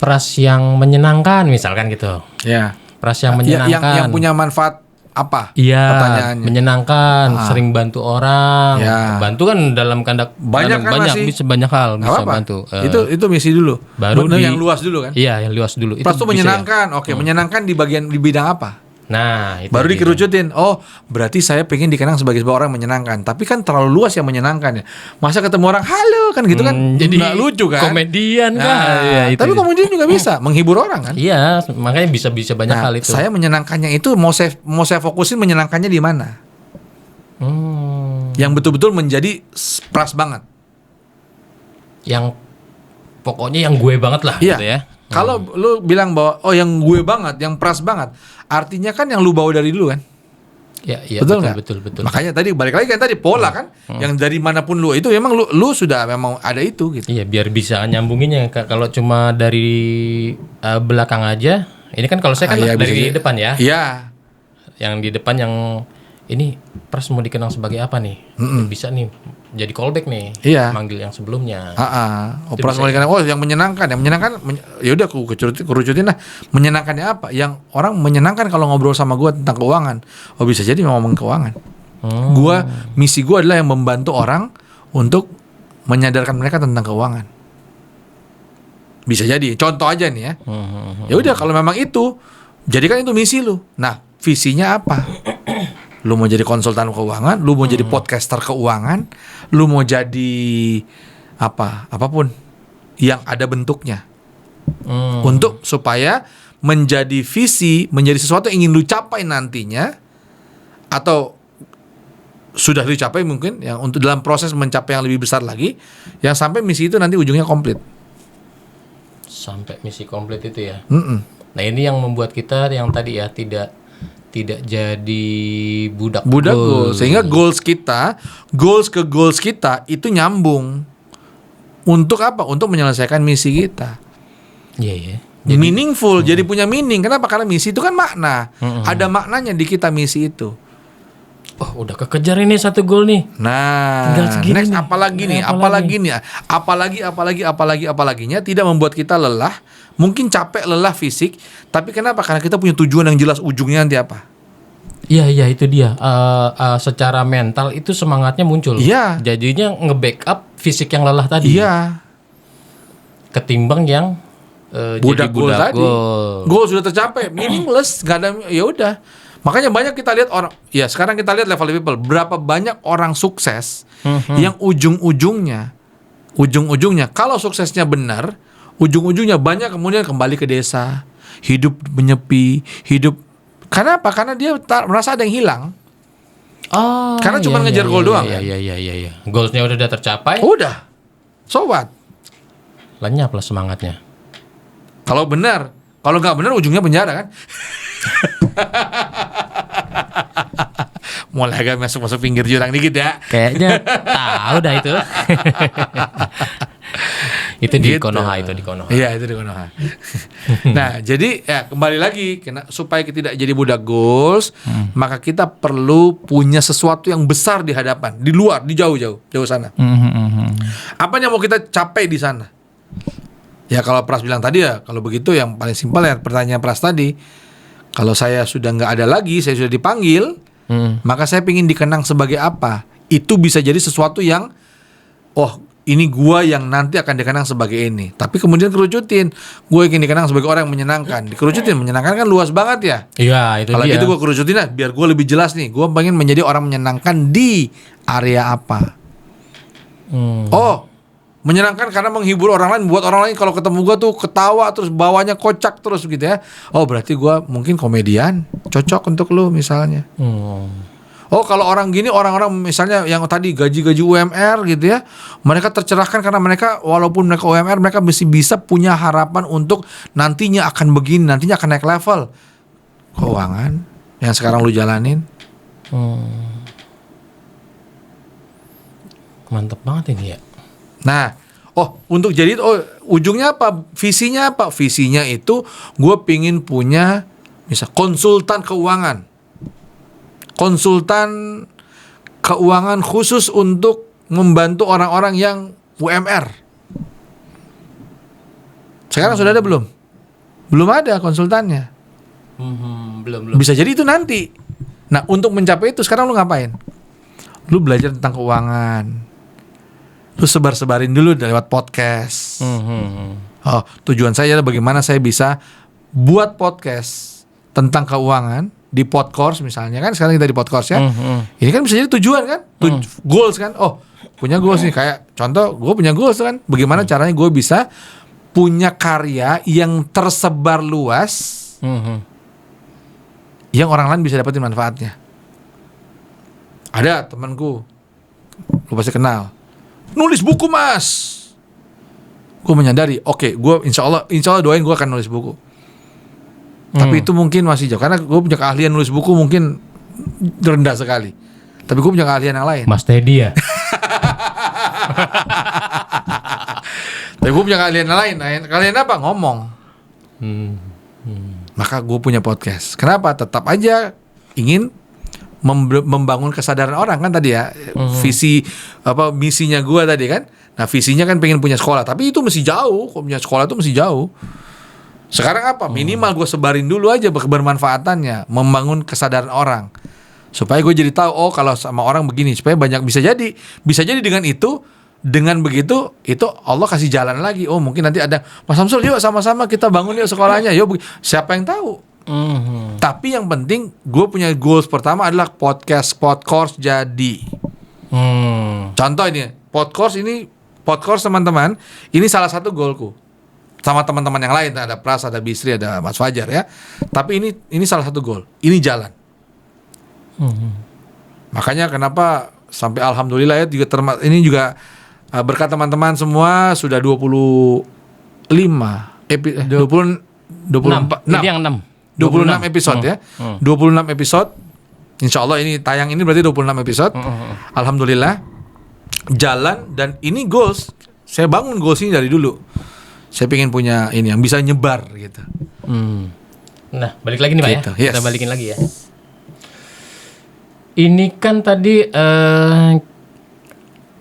peras yang menyenangkan misalkan gitu. Iya. Peras yang menyenangkan. Yang punya manfaat apa? Iya. Pertanyaannya. Menyenangkan, sering bantu orang. Ya. Bantu kan dalam banyak bisa banyak hal bisa bantu. Itu misi dulu. Baru yang luas dulu kan? Iya, yang luas dulu. Peras itu menyenangkan. Ya? Oke, menyenangkan di bidang apa? Nah, itu baru dikerucutin. Oh, berarti saya pengen dikenang sebagai sebuah orang yang menyenangkan. Tapi kan terlalu luas yang menyenangkan ya. Masa ketemu orang halo kan gitu kan? Jadi nggak lucu kan? Komedian kan? Ya, tapi komedian juga bisa menghibur orang kan? Iya, makanya bisa banyak hal itu. Saya menyenangkannya itu mau saya fokusin menyenangkannya di mana? Yang betul-betul menjadi pras banget. Yang pokoknya yang gue banget lah gitu ya. Kalau lu bilang bahwa yang gue banget, yang pras banget, artinya kan yang lu bawa dari dulu kan? Iya, betul. Makanya tadi balik lagi kan tadi pola kan, yang dari manapun lu itu memang lu sudah memang ada itu gitu. Iya, biar bisa nyambunginnya. Kalau cuma dari belakang aja, ini kan kalau saya kan dari depan ya. Iya. Yang di depan yang ini pras mau dikenang sebagai apa nih? Bisa nih jadi callback nih, manggil yang sebelumnya. Operasi yang menyenangkan, ya udah aku kerucutin lah. Menyenangkannya apa? Yang orang menyenangkan kalau ngobrol sama gue tentang keuangan. Oh bisa jadi ngomong keuangan. Misi gue adalah yang membantu orang untuk menyadarkan mereka tentang keuangan. Bisa jadi. Contoh aja nih ya. Ya udah kalau memang itu, jadikan itu misi lu. Nah visinya apa? Lu mau jadi konsultan keuangan, lu mau jadi podcaster keuangan, lu mau jadi apapun yang ada bentuknya. Untuk supaya menjadi visi, menjadi sesuatu yang ingin lu capai nantinya, atau sudah dicapai mungkin yang untuk dalam proses mencapai yang lebih besar lagi, yang sampai misi itu nanti ujungnya komplit. Sampai misi komplit itu ya. Mm-mm. Nah ini yang membuat kita yang tadi ya tidak jadi budak goals. Sehingga goals ke goals kita itu nyambung. Untuk apa? Untuk menyelesaikan misi kita. Iya. Meaningful, jadi punya meaning. Kenapa? Karena misi itu kan makna. Ada maknanya di kita misi itu. Oh, udah kekejar ini satu goal nih. Nah, Tinggal segini next nih. apalaginya tidak membuat kita lelah. Mungkin capek, lelah fisik, tapi kenapa? Karena kita punya tujuan yang jelas, ujungnya nanti apa. Iya itu dia. Secara mental itu semangatnya muncul. Iya. Jadinya nge-backup fisik yang lelah tadi. Iya. Ketimbang yang Budak jadi goal budak tadi. Goal sudah tercapai, meaningless, nggak ada, ya udah. Makanya banyak kita lihat orang, ya sekarang kita lihat level people, berapa banyak orang sukses yang ujung-ujungnya kalau suksesnya benar, ujung-ujungnya banyak kemudian kembali ke desa, hidup menyepi, kenapa? Karena dia merasa ada yang hilang. Oh, Karena cuma ngejar goal doang. Iya. Goalsnya udah tercapai. Udah, so what? Lenyap lah semangatnya. Kalau benar, kalau nggak benar ujungnya penjara kan? Mulai agak masuk pinggir jurang dikit ya. Kayaknya tahu dah itu. Itu di Gitu. Konoha. Iya, itu di Konoha. Nah, jadi ya kembali lagi supaya kita tidak jadi budak goals, maka kita perlu punya sesuatu yang besar di hadapan, di luar, di jauh sana. Apa yang mau kita capai di sana? Ya kalau Pras bilang tadi ya, kalau begitu yang paling simpel ya pertanyaan Pras tadi. Kalau saya sudah nggak ada lagi, saya sudah dipanggil, maka saya ingin dikenang sebagai apa? Itu bisa jadi sesuatu yang, ini gua yang nanti akan dikenang sebagai ini. Tapi kemudian kerucutin, gue ingin dikenang sebagai orang yang menyenangkan. Dikerucutin, menyenangkan kan luas banget ya. Iya, itu Kalau dia. gitu gue kerucutin lah, biar gue lebih jelas nih. Gue pengen menjadi orang menyenangkan di area apa? Menyenangkan karena menghibur orang lain, buat orang lain kalau ketemu gue tuh ketawa terus bawanya kocak terus gitu ya. Berarti gue mungkin komedian, cocok untuk lu misalnya. Kalau orang gini, orang-orang misalnya yang tadi gaji UMR gitu ya, mereka tercerahkan karena mereka walaupun mereka UMR, mereka mesti bisa punya harapan untuk nantinya akan begini, nantinya akan naik level keuangan yang sekarang lu jalanin. Mantap banget ini ya. Nah, untuk jadi ujungnya apa? Visinya apa? Visinya itu gue pingin punya misal konsultan keuangan khusus untuk membantu orang-orang yang UMR. Sekarang sudah ada belum? Belum ada konsultannya. Belum. Bisa jadi itu nanti. Nah, untuk mencapai itu sekarang lu ngapain? Lu belajar tentang keuangan. Lu sebar-sebarin dulu lewat podcast. Tujuan saya adalah bagaimana saya bisa buat podcast tentang keuangan di Podcourse misalnya kan, sekarang kita di Podcourse ya. Ini kan bisa jadi tujuan kan, goals kan. Punya goals nih, kayak contoh gue punya goals kan. Bagaimana caranya gue bisa punya karya yang tersebar luas, yang orang lain bisa dapetin manfaatnya. Ada temanku, lu pasti kenal, nulis buku mas. Gue menyadari, gue insya Allah doain gue akan nulis buku. Tapi itu mungkin masih jauh, karena gue punya keahlian nulis buku mungkin rendah sekali. Tapi gue punya keahlian yang lain. Mas Teddy ya. Tapi gue punya keahlian yang lain. Keahlian apa? Ngomong. Maka gue punya podcast. Kenapa? Tetap aja ingin membangun kesadaran orang kan tadi ya. Misinya gue tadi kan. Nah visinya kan pengen punya sekolah, tapi itu mesti jauh. Kalau punya sekolah itu mesti jauh. Sekarang apa? Minimal gue sebarin dulu aja kebermanfaatannya, membangun kesadaran orang supaya gue jadi tahu kalau sama orang begini, supaya banyak bisa jadi dengan itu, dengan begitu itu Allah kasih jalan lagi. Mungkin nanti ada Mas Samsul, yuk sama-sama kita bangun yuk sekolahnya, yuk. Siapa yang tahu? Tapi yang penting gue punya goals pertama adalah Podcourse jadi. Contoh ini Podcourse teman-teman, ini salah satu goalku. Sama teman-teman yang lain, ada Pras, ada Bisri, ada Mas Fajar ya. Tapi ini salah satu goal. Ini jalan. Makanya kenapa sampai alhamdulillah ya juga ini juga berkat teman-teman semua sudah 25 Ini yang 6. 26 episode ya. 26 episode. Insya Allah ini tayang ini berarti 26 episode. Alhamdulillah jalan, dan ini goals. Saya bangun goals ini dari dulu. Saya pengen punya ini yang bisa nyebar gitu. Nah, balik lagi nih Pak Gitu, ya. yes. Kita balikin lagi ya. Ini kan tadi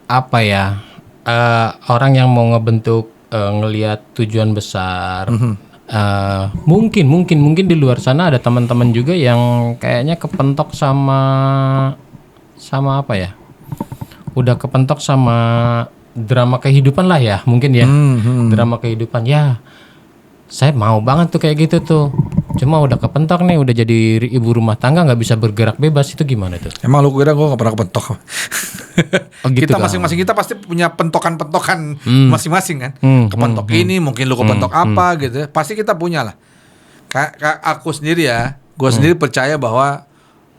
apa ya? Orang yang mau ngebentuk ngelihat tujuan besar. Mungkin di luar sana ada teman-teman juga yang kayaknya kepentok sama apa ya? Udah kepentok sama drama kehidupan lah ya, mungkin ya. Drama kehidupan ya. Saya mau banget tuh kayak gitu tuh. Cuma udah kepentok nih, udah jadi ibu rumah tangga, nggak bisa bergerak bebas, itu gimana tuh? Emang lu kira gue gak pernah kepentok? Gitu Kita kan? masing-masing kita pasti punya pentokan-pentokan masing-masing kan. Kepentok ini mungkin lu kepentok apa gitu. Pasti kita punya lah. Kayak aku sendiri ya, gue sendiri percaya bahwa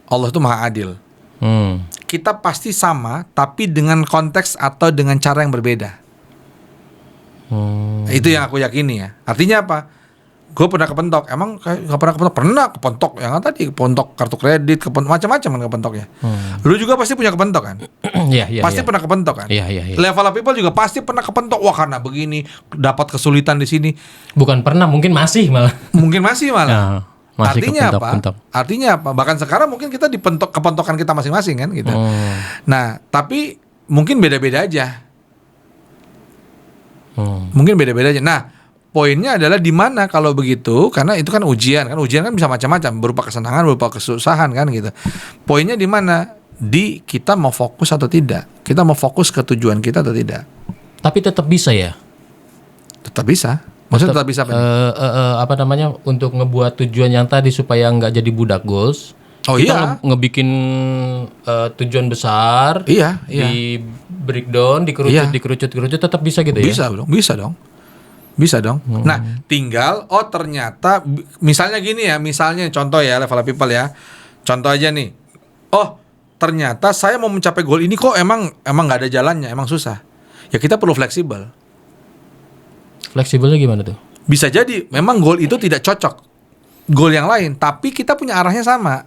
Allah itu maha adil. Kita pasti sama, tapi dengan konteks atau dengan cara yang berbeda. Itu yang aku yakini ya. Artinya apa? Gue pernah kepentok. Emang gak pernah kepentok? Pernah kepentok. Yang tadi kepentok kartu kredit, macam-macam kan kepentoknya. Lu juga pasti punya kepentok kan? Iya. Pasti pernah kepentok kan? Iya. Level up people juga pasti pernah kepentok. Wah, karena begini dapat kesulitan di sini. Bukan pernah, mungkin masih malah. Mungkin masih malah. Nah, masih Artinya apa? kepentok-pentok. Artinya apa? Bahkan sekarang mungkin kita kepentokan kita masing-masing kan gitu. Nah, tapi mungkin beda-beda aja. Mungkin beda-beda aja. Nah, poinnya adalah di mana kalau begitu, karena itu kan ujian kan bisa macam-macam, berupa kesenangan, berupa kesusahan kan gitu. Poinnya di mana? Di kita mau fokus atau tidak. Kita mau fokus ke tujuan kita atau tidak. Tapi tetap bisa ya? Tetap bisa. Maksudnya tetap bisa apa? Apa namanya, untuk ngebuat tujuan yang tadi supaya nggak jadi budak goals. Oh kita iya. ngebikin tujuan besar. Iya. Di breakdown, dikerucut tetap bisa gitu ya? Bisa dong. Nah, tinggal ternyata misalnya gini ya, misalnya contoh ya level people ya. Contoh aja nih. Oh, ternyata saya mau mencapai goal ini kok emang nggak ada jalannya, emang susah. Ya kita perlu fleksibel. Fleksibelnya gimana tuh? Bisa jadi memang goal itu tidak cocok goal yang lain, tapi kita punya arahnya sama.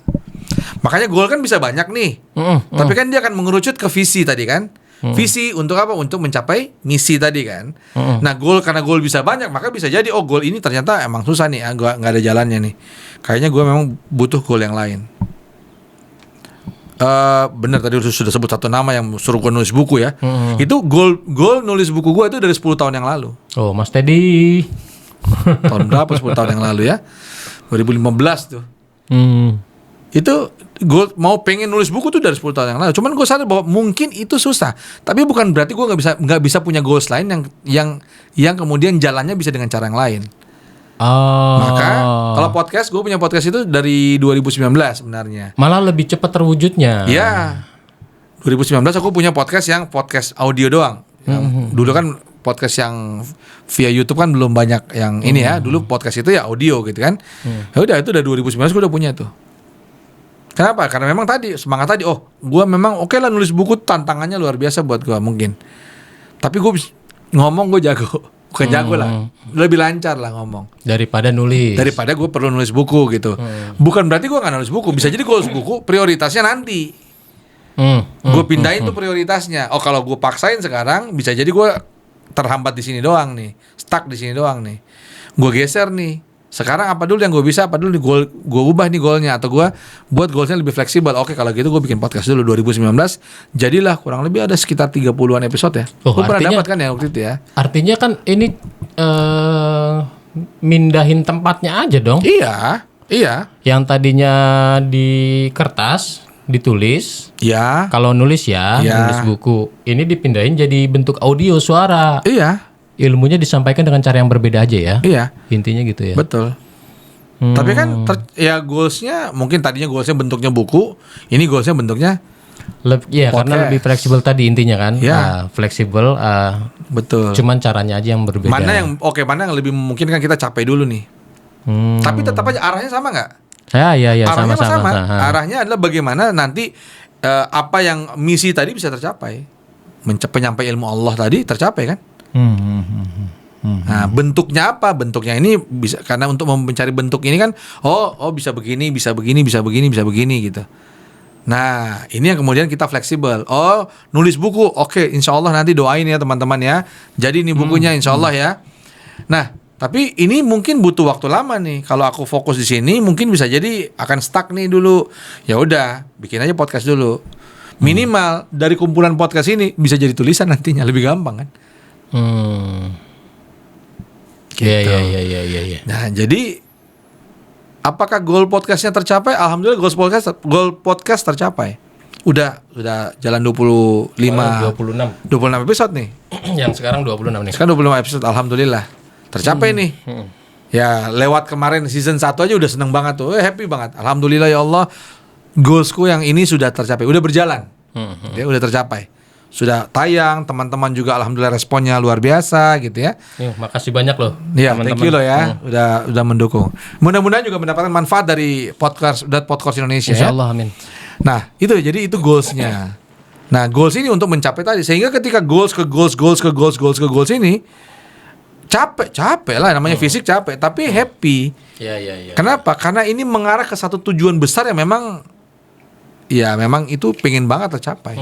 Makanya goal kan bisa banyak nih. Tapi kan dia akan mengerucut ke visi tadi kan. Visi untuk apa? Untuk mencapai misi tadi kan. Nah, karena goal bisa banyak, maka bisa jadi goal ini ternyata emang susah nih, nggak ada jalannya nih. Kayaknya gue memang butuh goal yang lain. Bener tadi sudah sebut satu nama yang suruh gue nulis buku ya. Itu goal nulis buku gue itu dari 10 tahun yang lalu. Oh, Mas Teddy. Tahun berapa? 10 tahun yang lalu ya. 2015 tuh. Itu gue mau pengen nulis buku tuh dari 10 tahun yang lalu. Cuman gue sadar bahwa mungkin itu susah. Tapi bukan berarti gue nggak bisa punya goals lain yang kemudian jalannya bisa dengan cara yang lain. Maka kalau podcast, gue punya podcast itu dari 2019 sebenarnya. Malah lebih cepat terwujudnya. Iya. 2019 aku punya podcast audio doang. Dulu kan podcast yang via YouTube kan belum banyak yang ini ya. Dulu podcast itu ya audio gitu kan. Ya udah, itu dari 2019 gue udah punya tuh. Kenapa? Karena memang tadi semangat tadi. Gue memang oke lah nulis buku, tantangannya luar biasa buat gue mungkin. Tapi gue ngomong gue jago. Bukan jago lah, lebih lancar lah ngomong daripada nulis. Daripada gue perlu nulis buku gitu. Bukan berarti gue gak nulis buku. Bisa jadi gue nulis buku, prioritasnya nanti. Gue pindahin tuh prioritasnya. Kalau gue paksain sekarang, bisa jadi gue terhambat di sini doang nih, stuck di sini doang nih. Gue geser nih. Sekarang apa dulu yang gue bisa, apa dulu gue ubah nih goalnya, atau gue buat goalsnya lebih fleksibel. Oke, kalau gitu gue bikin podcast dulu 2019. Jadilah kurang lebih ada sekitar 30-an episode ya. Gue pernah dapat kan ya waktu itu ya. Artinya kan ini mindahin tempatnya aja dong. Iya. Yang tadinya di kertas ditulis. Iya. Kalau nulis nulis buku. Ini dipindahin jadi bentuk audio suara. Iya. Ilmunya disampaikan dengan cara yang berbeda aja ya. Iya. Intinya gitu ya. Betul. Tapi kan goalsnya mungkin tadinya goalsnya bentuknya buku, ini goalsnya bentuknya karena lebih fleksibel tadi intinya kan. Fleksibel. Betul. Cuman caranya aja yang berbeda. Mana yang lebih memungkinkan kita capai dulu nih. Tapi tetap aja arahnya sama nggak? Arahnya sama. Arahnya adalah bagaimana nanti apa yang misi tadi bisa tercapai. Penyampai ilmu Allah tadi tercapai kan? Nah, bentuknya apa? Bentuknya ini bisa karena untuk mencari bentuk ini kan, bisa begini, bisa begini, bisa begini, bisa begini gitu. Nah, ini yang kemudian kita fleksibel. Nulis buku, oke, insya Allah nanti doain ya teman-teman ya. Jadi ini bukunya insya Allah ya. Nah, tapi ini mungkin butuh waktu lama nih. Kalau aku fokus di sini, mungkin bisa jadi akan stuck nih dulu. Ya udah, bikin aja podcast dulu. Minimal dari kumpulan podcast ini bisa jadi tulisan nantinya, lebih gampang kan? Gitu. Iya. Nah, jadi apakah goal podcastnya tercapai? Alhamdulillah goal podcast tercapai. Udah jalan 26 episode nih. Yang sekarang 26 nih. Sekarang 25 episode, alhamdulillah tercapai nih. Ya, lewat kemarin season 1 aja udah seneng banget tuh. Happy banget. Alhamdulillah ya Allah. Goalsku yang ini sudah tercapai, udah berjalan. Ya, udah tercapai. Sudah tayang, teman-teman juga alhamdulillah responnya luar biasa gitu ya. Makasih banyak loh. Iya, teman-teman. thank you loh ya, udah mendukung. Mudah-mudahan juga mendapatkan manfaat dari podcast Indonesia. Insya Allah, amin. Nah, jadi itu goalsnya. Nah, goals ini untuk mencapai tadi, sehingga ketika goals ini capek lah, namanya fisik capek, tapi happy. Iya. Kenapa? Karena ini mengarah ke satu tujuan besar yang memang itu pengen banget tercapai.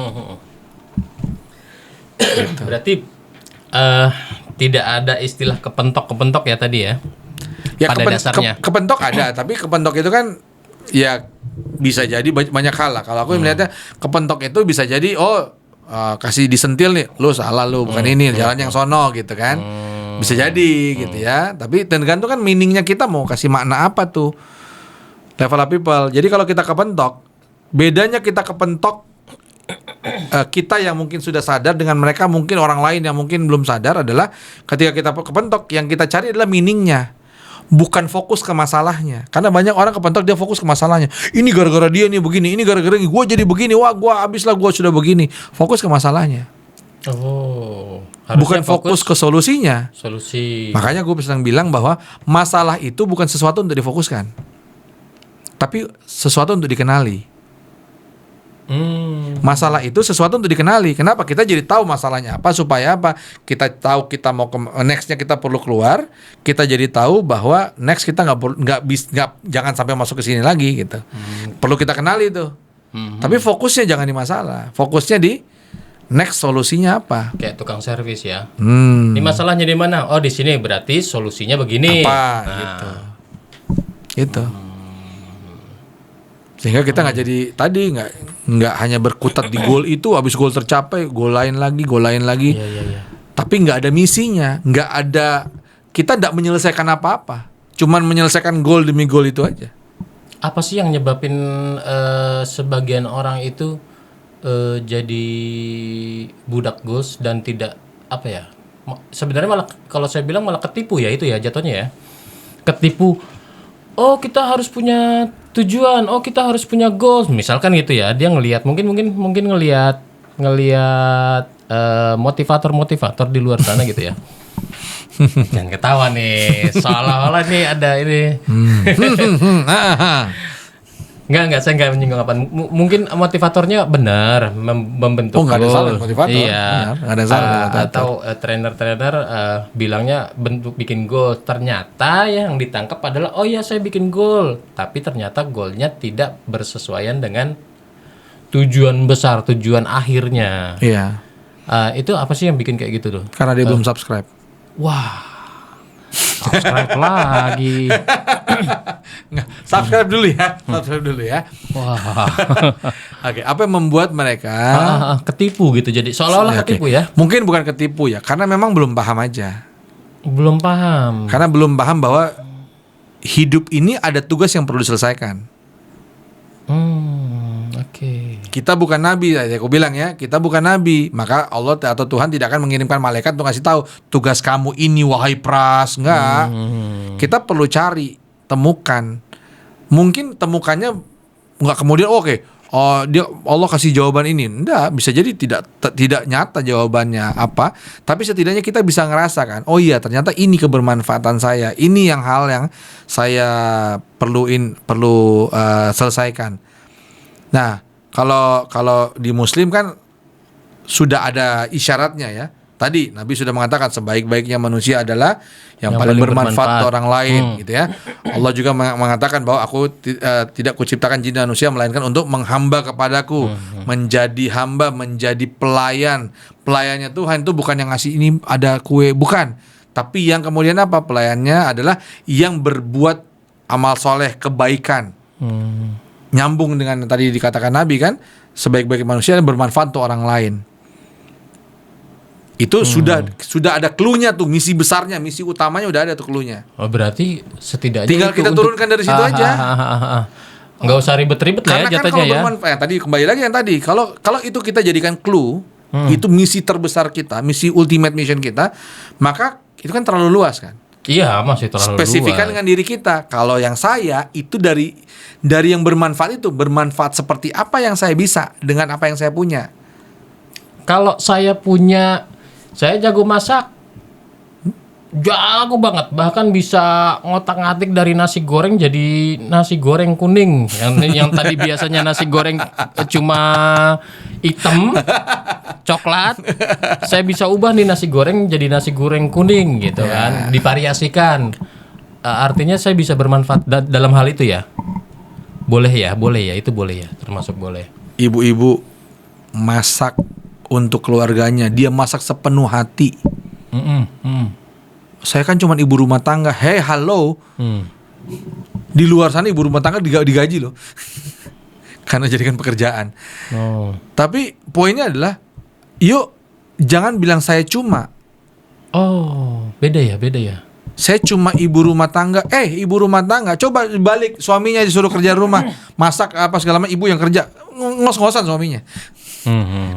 Gitu. Berarti tidak ada istilah kepentok ya tadi ya? Ya pada dasarnya. Kepentok ada, tapi kepentok itu kan ya bisa jadi banyak hal lah. Kalau aku melihatnya kepentok itu bisa jadi kasih disentil nih, lu salah lu, bukan ini jalan yang sono gitu kan. Bisa jadi gitu ya. Tapi tergantung kan meaningnya kita mau kasih makna apa tuh. Level up people. Jadi kalau kita kepentok, bedanya kita kepentok kita yang mungkin sudah sadar dengan mereka mungkin orang lain yang mungkin belum sadar adalah ketika kita kepentok yang kita cari adalah meaningnya, bukan fokus ke masalahnya. Karena banyak orang kepentok dia fokus ke masalahnya. Ini gara-gara dia nih begini, ini gara-gara gue jadi begini, wah gue abis lah gue sudah begini. Fokus ke masalahnya. Bukan fokus ke solusinya. Makanya gue sering bilang bahwa masalah itu bukan sesuatu untuk difokuskan, tapi sesuatu untuk dikenali. Masalah itu sesuatu untuk dikenali. Kenapa? Kita jadi tahu masalahnya apa, supaya apa? Kita tahu kita mau nextnya kita perlu keluar. Kita jadi tahu bahwa next kita jangan sampai masuk ke sini lagi gitu. Perlu kita kenali itu. Tapi fokusnya jangan di masalah. Fokusnya di next solusinya apa? Kayak tukang servis ya. Ini masalahnya di mana? Oh, di sini, berarti solusinya begini. Apa gitu. Sehingga kita nggak jadi tadi nggak hanya berkutat di goal itu, habis goal tercapai goal lain lagi. Iya. Tapi nggak ada misinya, nggak ada, kita nggak menyelesaikan apa-apa, cuman menyelesaikan goal demi goal itu aja. Apa sih yang nyebabin sebagian orang itu jadi budak goals dan tidak sebenarnya malah kalau saya bilang malah ketipu ya, itu ya jatuhnya ya, ketipu. Oh, kita harus punya tujuan. Oh, kita harus punya goals. Misalkan gitu ya. Dia ngelihat mungkin ngelihat motivator di luar sana gitu ya. Jangan ketawa nih. Seolah-olah nih ada ini. Enggak, saya enggak menyinggung apa. Mungkin motivatornya benar membentuk. Oh, enggak ada salah motivator. Iya. Enggak ada salah motivator. Atau trainer bilangnya bentuk bikin goal. Ternyata yang ditangkap adalah saya bikin goal, tapi ternyata goalnya tidak bersesuaian dengan tujuan besar, tujuan akhirnya. Iya. Itu apa sih yang bikin kayak gitu tuh? Karena dia belum subscribe. Wah. Subscribe lagi. Subscribe dulu ya. Wah. Oke, apa yang membuat mereka ketipu gitu, jadi seolah-olah ketipu ya? Mungkin bukan ketipu ya, karena memang belum paham aja. Belum paham. Karena belum paham bahwa hidup ini ada tugas yang perlu diselesaikan. Oke. Kita bukan nabi, aku bilang ya, kita bukan nabi. Maka Allah atau Tuhan tidak akan mengirimkan malaikat untuk ngasih tahu tugas kamu ini wahai Pras, enggak. Kita perlu cari, temukan. Mungkin temukannya enggak kemudian Allah kasih jawaban ini. Enggak, bisa jadi tidak nyata jawabannya apa, tapi setidaknya kita bisa ngerasakan, oh iya ternyata ini kebermanfaatan saya. Ini hal yang saya perlu selesaikan. Nah, kalau di Muslim kan sudah ada isyaratnya ya. Tadi Nabi sudah mengatakan sebaik-baiknya manusia adalah yang paling bermanfaat untuk orang lain gitu ya. Allah juga mengatakan bahwa aku tidak kuciptakan jin dan manusia melainkan untuk menghamba kepadaku, menjadi hamba, menjadi pelayan. Pelayannya Tuhan itu bukan yang ngasih ini ada kue, bukan. Tapi yang kemudian apa? Pelayannya adalah yang berbuat amal soleh, kebaikan. Nyambung dengan yang tadi dikatakan Nabi kan, sebaik-baik manusia yang bermanfaat untuk orang lain. Itu sudah ada clue-nya tuh, misi besarnya, misi utamanya udah ada tuh clue-nya. Oh, berarti setidaknya tinggal kita turunkan dari situ aja. Nggak usah ribet-ribet lah ya jatuhnya ya. Tadi kembali lagi yang tadi, kalau itu kita jadikan clue, itu misi terbesar kita, misi ultimate mission kita, maka itu kan terlalu luas kan. Iya, masih terlalu spesifikkan luas. dengan diri kita. Kalau yang saya itu dari yang bermanfaat itu, bermanfaat seperti apa yang saya bisa dengan apa yang saya punya. Kalau saya jago masak, jago banget, bahkan bisa ngotak-ngatik dari nasi goreng jadi nasi goreng kuning. Yang tadi biasanya nasi goreng cuma hitam, coklat, saya bisa ubah nih nasi goreng jadi nasi goreng kuning gitu kan, divariasikan. Artinya saya bisa bermanfaat dalam hal itu ya. Boleh ya, itu boleh ya, termasuk boleh. Ibu-ibu masak untuk keluarganya, dia masak sepenuh hati. Saya kan cuma ibu rumah tangga. Hey, halo. Di luar sana ibu rumah tangga digaji loh. Karena jadikan pekerjaan. Tapi poinnya adalah, yuk jangan bilang saya cuma. Oh, beda ya. Saya cuma ibu rumah tangga. Ibu rumah tangga, coba balik, suaminya disuruh kerja rumah, masak apa segala macam, ibu yang kerja, ngos-ngosan suaminya.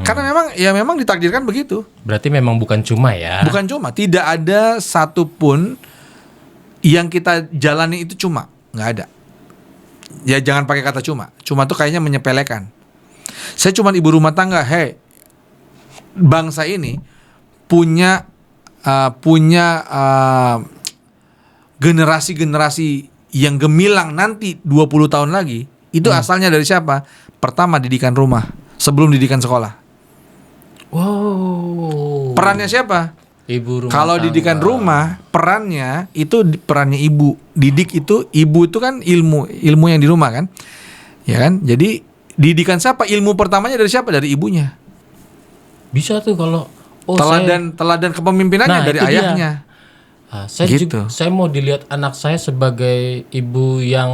Karena memang ditakdirkan begitu. Berarti memang bukan cuma ya. Bukan cuma, tidak ada satupun yang kita jalani itu cuma, nggak ada. Ya jangan pakai kata cuma. Cuma tuh kayaknya menyepelekan. Saya cuma ibu rumah tangga. Bangsa ini punya generasi-generasi yang gemilang nanti 20 tahun lagi. Itu asalnya dari siapa? Pertama, didikan rumah sebelum didikan sekolah. Wow. Perannya siapa? Ibu rumah Kalau tangga. didikan rumah, perannya ibu. Didik itu, ibu itu kan ilmu yang di rumah kan, ya kan. Jadi didikan siapa? Ilmu pertamanya dari siapa? Dari ibunya. Bisa tuh kalau teladan kepemimpinannya dari ayahnya. Saya mau dilihat anak saya sebagai ibu yang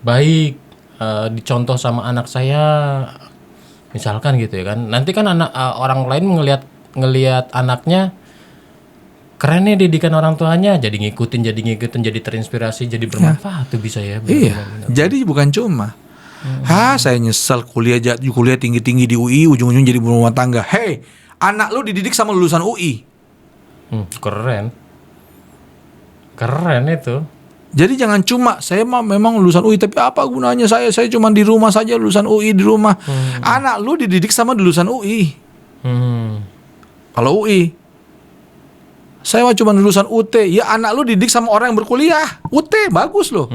baik. Dicontoh sama anak saya, misalkan gitu ya kan. Nanti kan orang lain ngelihat anaknya keren nih didikan orang tuanya, jadi ngikutin, jadi terinspirasi, jadi bermanfaat tuh bisa ya. Iya. Jadi bukan cuma. Saya nyesel kuliah tinggi-tinggi di UI, ujung-ujung jadi rumah tangga. Hey, anak lu dididik sama lulusan UI. Keren itu. Jadi jangan cuma saya memang lulusan UI, tapi apa gunanya saya cuma di rumah saja lulusan UI di rumah. Anak lu dididik sama lulusan UI. Kalau UI, saya cuma lulusan UT. Ya anak lu dididik sama orang yang berkuliah. UT bagus loh.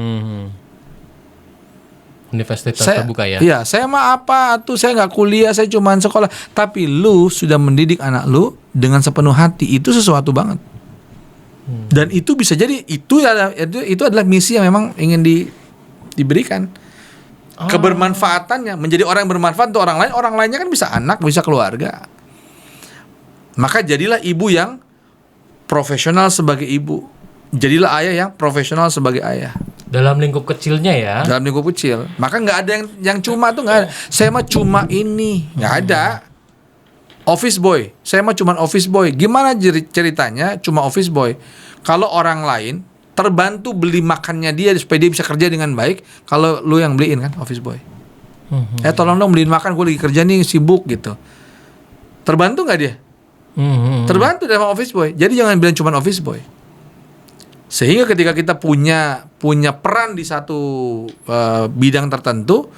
Universitas terbuka ya. Iya, saya saya nggak kuliah, saya cuma sekolah. Tapi lu sudah mendidik anak lu dengan sepenuh hati, itu sesuatu banget. Dan itu bisa jadi itu adalah misi yang memang ingin diberikan. Kebermanfaatannya, menjadi orang yang bermanfaat untuk orang lain. Orang lainnya kan bisa anak, bisa keluarga. Maka jadilah ibu yang profesional sebagai ibu. Jadilah ayah yang profesional sebagai ayah. Dalam lingkup kecilnya ya. Dalam lingkup kecil. Maka nggak ada yang cuma tuh nggak ada. Saya mah cuma ini, nggak ada. Office boy, saya mah cuma office boy. Gimana ceritanya cuma office boy? Kalau orang lain terbantu beli makannya dia supaya dia bisa kerja dengan baik, kalau lu yang beliin kan office boy. Tolong dong beliin makan, gue lagi kerja nih sibuk gitu. Terbantu nggak dia? Terbantu sama office boy. Jadi jangan bilang cuma office boy. Sehingga ketika kita punya peran di satu bidang tertentu,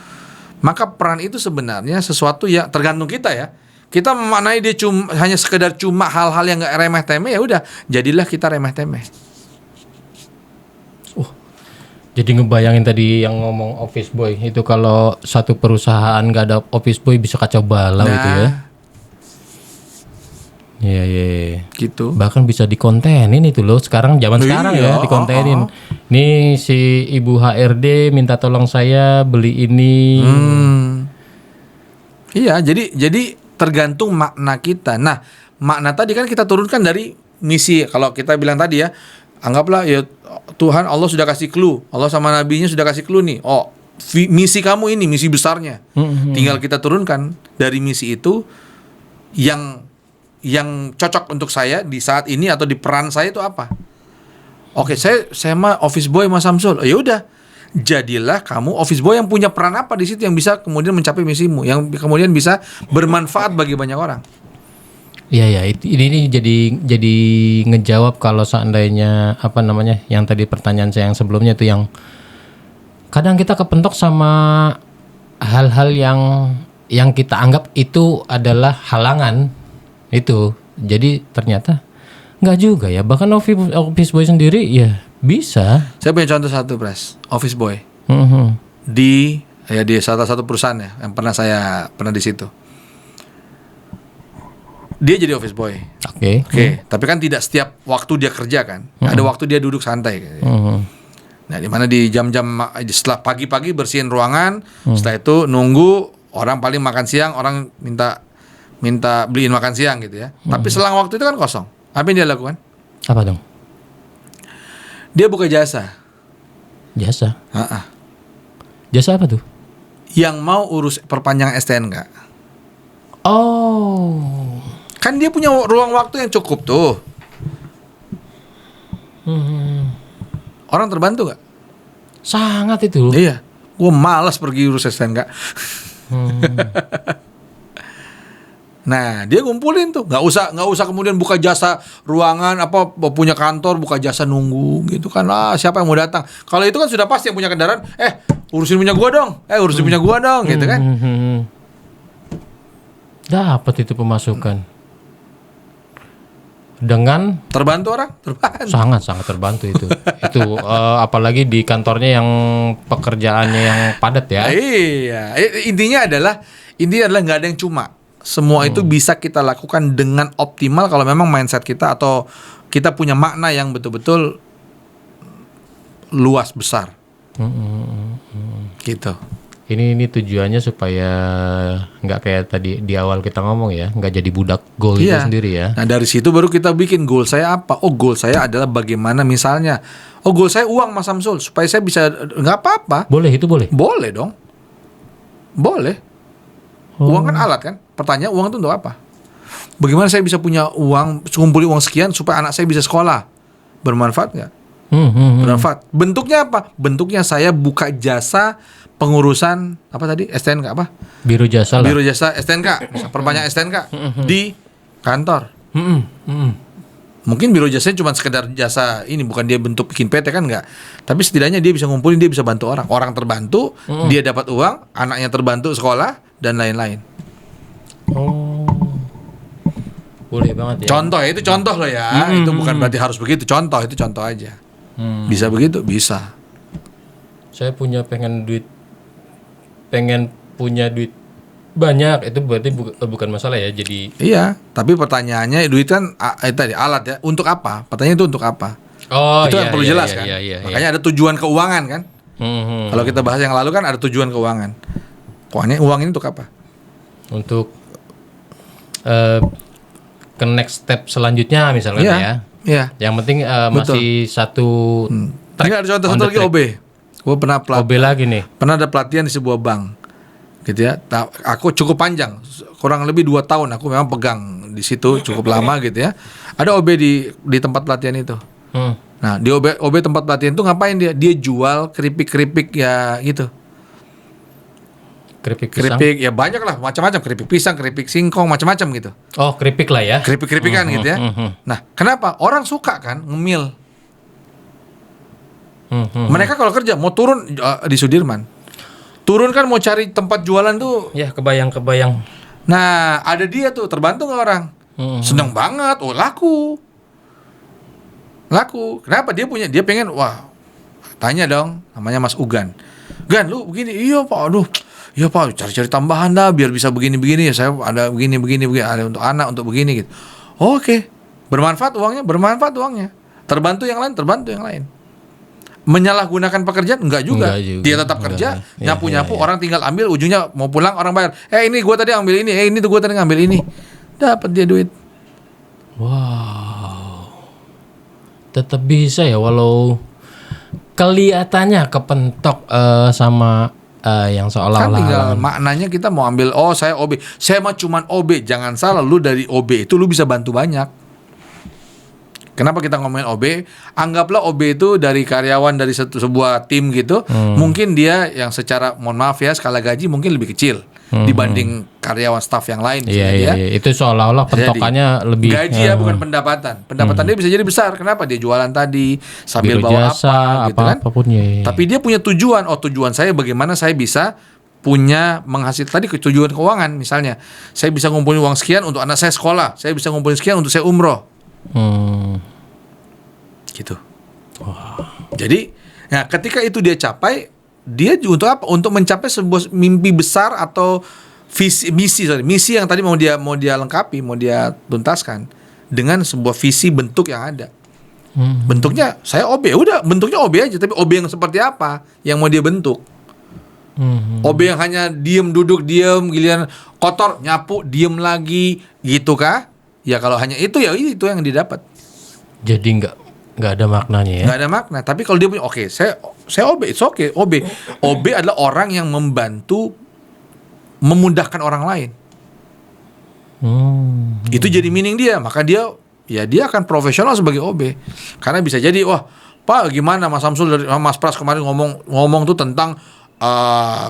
maka peran itu sebenarnya sesuatu yang tergantung kita ya. Kita memaknai dia hanya sekedar cuma hal-hal yang nggak remeh-temeh, ya udah jadilah kita remeh-temeh. Jadi ngebayangin tadi yang ngomong office boy itu, kalau satu perusahaan nggak ada office boy bisa kacau balau itu ya. Iya, iya. Gitu. Bahkan bisa dikontenin itu loh. Sekarang zaman sekarang ya dikontenin. Nih si ibu HRD minta tolong saya beli ini. Iya, jadi tergantung makna kita. Nah, makna tadi kan kita turunkan dari misi. Kalau kita bilang tadi ya, anggaplah ya Tuhan Allah sudah kasih clue. Allah sama nabinya sudah kasih clue nih. Oh, misi kamu ini, misi besarnya. Tinggal kita turunkan dari misi itu yang cocok untuk saya di saat ini atau di peran saya itu apa? Oke, saya mah office boy Mas Samsul. Ya udah, jadilah kamu office boy yang punya peran apa di situ yang bisa kemudian mencapai misimu, yang kemudian bisa bermanfaat bagi banyak orang. Iya, ya. Ini jadi ngejawab kalau seandainya apa namanya yang tadi pertanyaan saya yang sebelumnya itu, yang kadang kita kepentok sama hal-hal yang kita anggap itu adalah halangan itu. Jadi ternyata nggak juga ya. Bahkan office boy sendiri ya bisa. Saya punya contoh satu, Pres. Office boy di salah satu perusahaan ya yang saya pernah di situ. Dia jadi office boy. Oke. Tapi kan tidak setiap waktu dia kerja kan. Ada waktu dia duduk santai. Nah, di mana di jam-jam setelah pagi-pagi bersihin ruangan, setelah itu nunggu orang paling makan siang, orang minta beliin makan siang gitu ya. Tapi selang waktu itu kan kosong. Apa yang dia lakukan? Apa dong? Dia buka jasa. Jasa? Jasa apa tuh? Yang mau urus perpanjangan STNK. Oh. Kan dia punya ruang waktu yang cukup tuh. Orang terbantu gak? Sangat itu. Iya. Gue malas pergi urus STNK. Nah, dia ngumpulin tuh, nggak usah kemudian buka jasa ruangan apa punya kantor buka jasa nunggu gitu kan. Siapa yang mau datang? Kalau itu kan sudah pasti yang punya kendaraan, urusin punya gua dong. Urusin punya gua dong gitu kan. Dapat itu pemasukan. Dengan terbantu orang, terbantu. Sangat terbantu itu. Itu apalagi di kantornya yang pekerjaannya yang padat ya. Iya, intinya adalah nggak ada yang cuma. Semua itu bisa kita lakukan dengan optimal kalau memang mindset kita atau kita punya makna yang betul-betul luas besar. Gitu. Ini tujuannya supaya nggak kayak tadi di awal kita ngomong ya, nggak jadi budak goal itu sendiri ya. Nah dari situ baru kita bikin goal saya apa. Oh, goal saya adalah bagaimana misalnya. Oh, goal saya uang Mas Samsul supaya saya bisa, nggak apa-apa. Boleh, itu boleh. Boleh dong. Boleh. Uang kan alat kan. Pertanyaan uang itu untuk apa? Bagaimana saya bisa punya uang, ngumpulin uang sekian supaya anak saya bisa sekolah? Bermanfaat nggak? Bermanfaat. Bentuknya apa? Bentuknya saya buka jasa pengurusan apa tadi? STNK apa? Biro jasa lah. Biro jasa STNK. Perbanyak STNK di kantor. Mungkin biro jasanya cuma sekedar jasa ini, bukan dia bentuk bikin PT kan enggak. Tapi setidaknya dia bisa ngumpulin, dia bisa bantu orang. Orang terbantu, dia dapat uang, anaknya terbantu sekolah dan lain-lain. Oh. Boleh banget ya. Contoh ya, itu contoh loh ya. Itu bukan berarti harus begitu. Contoh, itu contoh aja. Bisa begitu? Bisa. Saya pengen punya duit banyak, itu berarti bukan masalah ya. Jadi iya, tapi pertanyaannya duit kan tadi alat ya. Untuk apa? Pertanyaannya itu untuk apa? Oh, itu yang perlu jelas kan. Makanya ada tujuan keuangan kan. Kalau kita bahas yang lalu kan ada tujuan keuangan. Uang ini untuk apa? Untuk ke next step selanjutnya misalnya ya. Iya. Yang penting masih satu. Ini ada contoh lagi OB. Gue pernah OB lagi nih. Pernah ada pelatihan di sebuah bank. Gitu ya. Aku cukup panjang, kurang lebih 2 tahun aku memang pegang di situ cukup lama gitu ya. Ada OB di tempat pelatihan itu. Nah, di OB tempat pelatihan itu ngapain dia? Dia jual keripik-keripik ya gitu. Keripik ya banyak lah, macam-macam, keripik pisang, keripik singkong, macam-macam gitu. Oh, keripik lah ya. Keripik-keripikan gitu ya. Nah, kenapa? Orang suka kan ngemil. Mereka kalau kerja mau turun di Sudirman. Turun kan mau cari tempat jualan tuh. Ya, kebayang. Nah, ada dia tuh, terbantu nggak orang? Seneng banget, laku. Kenapa? Dia pengen, wah, Tanya dong, namanya Mas Ugan. Gan, lu begini, iya Pak, aduh, iya Pak, cari-cari tambahan dah biar bisa begini-begini ya. Saya ada begini, ada untuk anak, untuk begini gitu. Oke, bermanfaat uangnya. Terbantu yang lain. Menyalahgunakan pekerjaan enggak juga. Dia tetap kerja, nyapu-nyapu, orang tinggal ambil, ujungnya mau pulang orang bayar. Ini gua tadi ambil ini, ini tuh gua tadi ngambil ini. Dapat dia duit. Wow. Tetap bisa ya walau kelihatannya kepentok sama yang Kan seolah-olah tinggal maknanya kita mau ambil, saya OB. Saya mah cuman OB. Jangan salah, lu dari OB itu lu bisa bantu banyak. Kenapa kita ngomongin OB? Anggaplah OB itu dari karyawan dari sebuah tim gitu. Mungkin dia yang secara, mohon maaf ya, skala gaji mungkin lebih kecil dibanding karyawan staff yang lain. Iya. Itu seolah-olah pentokannya lebih gaji ya, bukan pendapatan. Pendapatan dia bisa jadi besar. Kenapa? Dia jualan tadi sambil biro bawa jasa, apa gitu kan. apapun ya. Tapi dia punya tujuan. Tujuan saya bagaimana saya bisa punya menghasilkan tadi tujuan keuangan. Misalnya, saya bisa ngumpulin uang sekian untuk anak saya sekolah. Saya bisa ngumpulin sekian untuk saya umroh. Gitu. Jadi, nah ketika itu dia capai, dia untuk apa? Untuk mencapai sebuah mimpi besar atau misi yang tadi mau dia lengkapi, mau dia tuntaskan dengan sebuah visi bentuk yang ada. Bentuknya saya OB, udah bentuknya OB aja, tapi OB yang seperti apa yang mau dia bentuk? OB yang hanya duduk diem, giliran kotor, nyapu, diem lagi, gitu kah? Ya kalau hanya itu ya itu yang didapat. Jadi nggak ada maknanya ya. Nggak ada makna. Tapi kalau dia punya, saya OB, it's okay. OB adalah orang yang membantu memudahkan orang lain. Itu jadi meaning dia. Maka dia akan profesional sebagai OB. Karena bisa jadi, wah Pak gimana Mas Samsul dari Mas Pras kemarin ngomong tuh tentang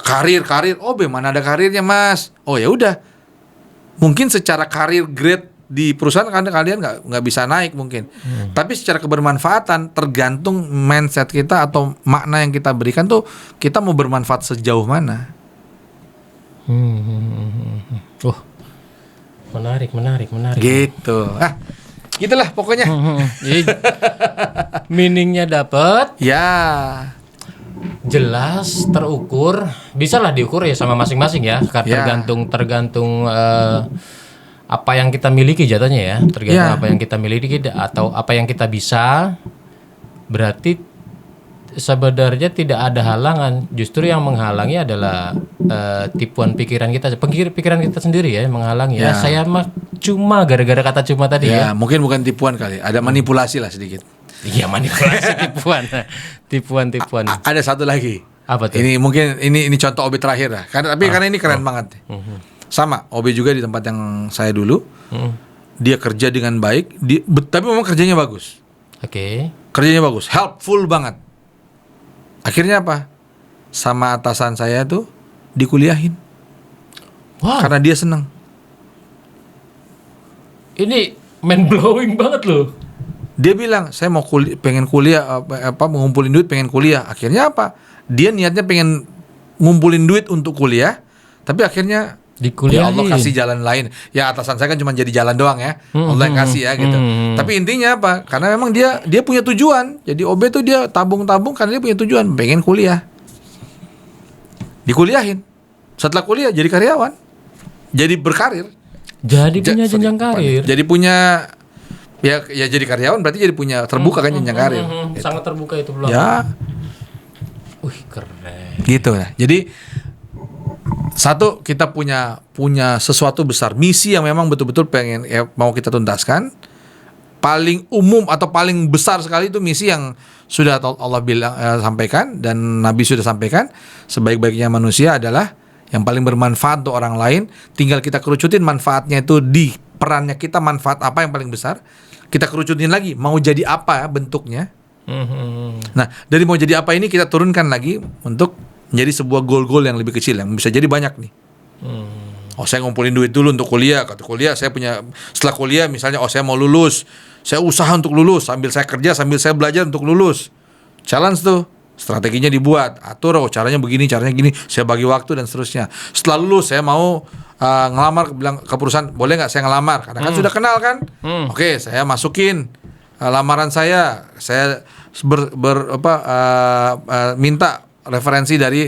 karir. OB mana ada karirnya Mas? Oh ya udah. Mungkin secara karir grade di perusahaan kalian nggak bisa naik mungkin, tapi secara kebermanfaatan tergantung mindset kita atau makna yang kita berikan tuh, kita mau bermanfaat sejauh mana. Menarik. Gitu. Gitulah pokoknya. Meaningnya dapat. Ya. Jelas, terukur, bisalah diukur ya sama masing-masing ya. Tergantung apa yang kita miliki jatuhnya ya, tergantung apa yang kita miliki atau apa yang kita bisa. Berarti sebenarnya tidak ada halangan, justru yang menghalangi adalah tipuan pikiran kita sendiri ya, yang menghalangi. Ya saya mah cuma gara-gara kata cuma tadi ya. Mungkin bukan tipuan kali, ada manipulasi lah sedikit. Iya, manipulasi, tipuan. Ada satu lagi. Apa tuh? Ini mungkin ini contoh OB terakhir lah. Karena ini keren banget. Sama OB juga di tempat yang saya dulu. Dia kerja dengan baik, tapi memang kerjanya bagus. Oke. Kerjanya bagus, helpful banget. Akhirnya apa? Sama atasan saya tuh dikuliahin. Wow. Karena dia senang. Ini mind blowing banget loh. Dia bilang, saya mau pengen kuliah, ngumpulin duit pengen kuliah. Akhirnya apa? Dia niatnya pengen ngumpulin duit untuk kuliah, tapi akhirnya dikuliahin. Ya Allah kasih jalan lain. Ya atasan saya kan cuma jadi jalan doang ya. Allah yang kasih ya gitu. Tapi intinya apa? Karena memang dia punya tujuan. Jadi OB tuh dia tabung-tabung karena dia punya tujuan, pengen kuliah. Dikuliahin. Setelah kuliah jadi karyawan. Jadi berkarir. Jadi punya jenjang karir. Jadi punya ya jadi karyawan berarti jadi punya terbuka kan jenjang karir. Gitu. Sangat terbuka itu peluang. Ya. Keren. Gitu ya. Jadi satu, kita punya sesuatu besar, misi yang memang betul-betul pengen mau kita tuntaskan. Paling umum atau paling besar sekali itu misi yang sudah Allah bilang sampaikan dan Nabi sudah sampaikan, sebaik-baiknya manusia adalah yang paling bermanfaat untuk orang lain. Tinggal kita kerucutin manfaatnya itu di perannya kita, manfaat apa yang paling besar. Kita kerucutin lagi mau jadi apa bentuknya. Nah, dari mau jadi apa ini kita turunkan lagi untuk menjadi sebuah goal-goal yang lebih kecil yang bisa jadi banyak nih. Saya ngumpulin duit dulu untuk kuliah. Kata kuliah saya punya, setelah kuliah misalnya saya mau lulus, saya usaha untuk lulus sambil saya kerja sambil saya belajar untuk lulus. Challenge tuh, strateginya dibuat, atur caranya begini, caranya gini, saya bagi waktu dan seterusnya. Setelah lulus saya mau ngelamar, bilang ke perusahaan boleh nggak saya ngelamar karena kan sudah kenal kan. Oke, saya masukin lamaran saya minta referensi dari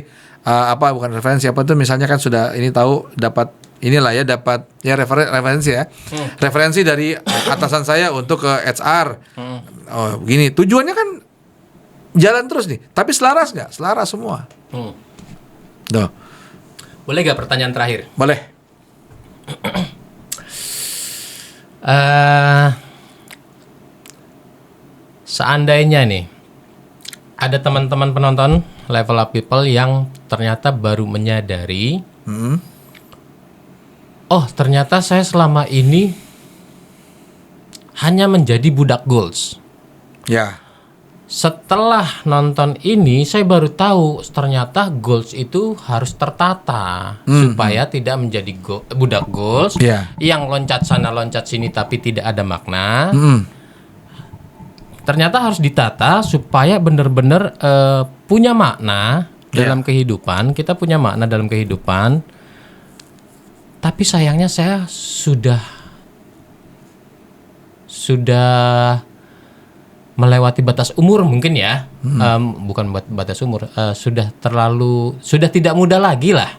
bukan referensi apa tuh, misalnya kan sudah ini tahu dapat inilah ya, dapat ya referensi ya. Referensi dari atasan saya untuk ke HR. Oh, begini. Tujuannya kan jalan terus nih. Tapi selaras nggak? Selaras semua. Tuh. Boleh gak pertanyaan terakhir? Boleh. Seandainya nih ada teman-teman penonton Level Up People yang ternyata baru menyadari, oh ternyata saya selama ini hanya menjadi budak goals. Ya. Setelah nonton ini saya baru tahu ternyata goals itu harus tertata supaya tidak menjadi budak goals yang loncat sana loncat sini tapi tidak ada makna. Ternyata harus ditata supaya benar-benar punya makna dalam kehidupan. Kita punya makna dalam kehidupan. Tapi sayangnya saya sudah melewati batas umur mungkin ya. Bukan batas umur, sudah tidak muda lagi lah.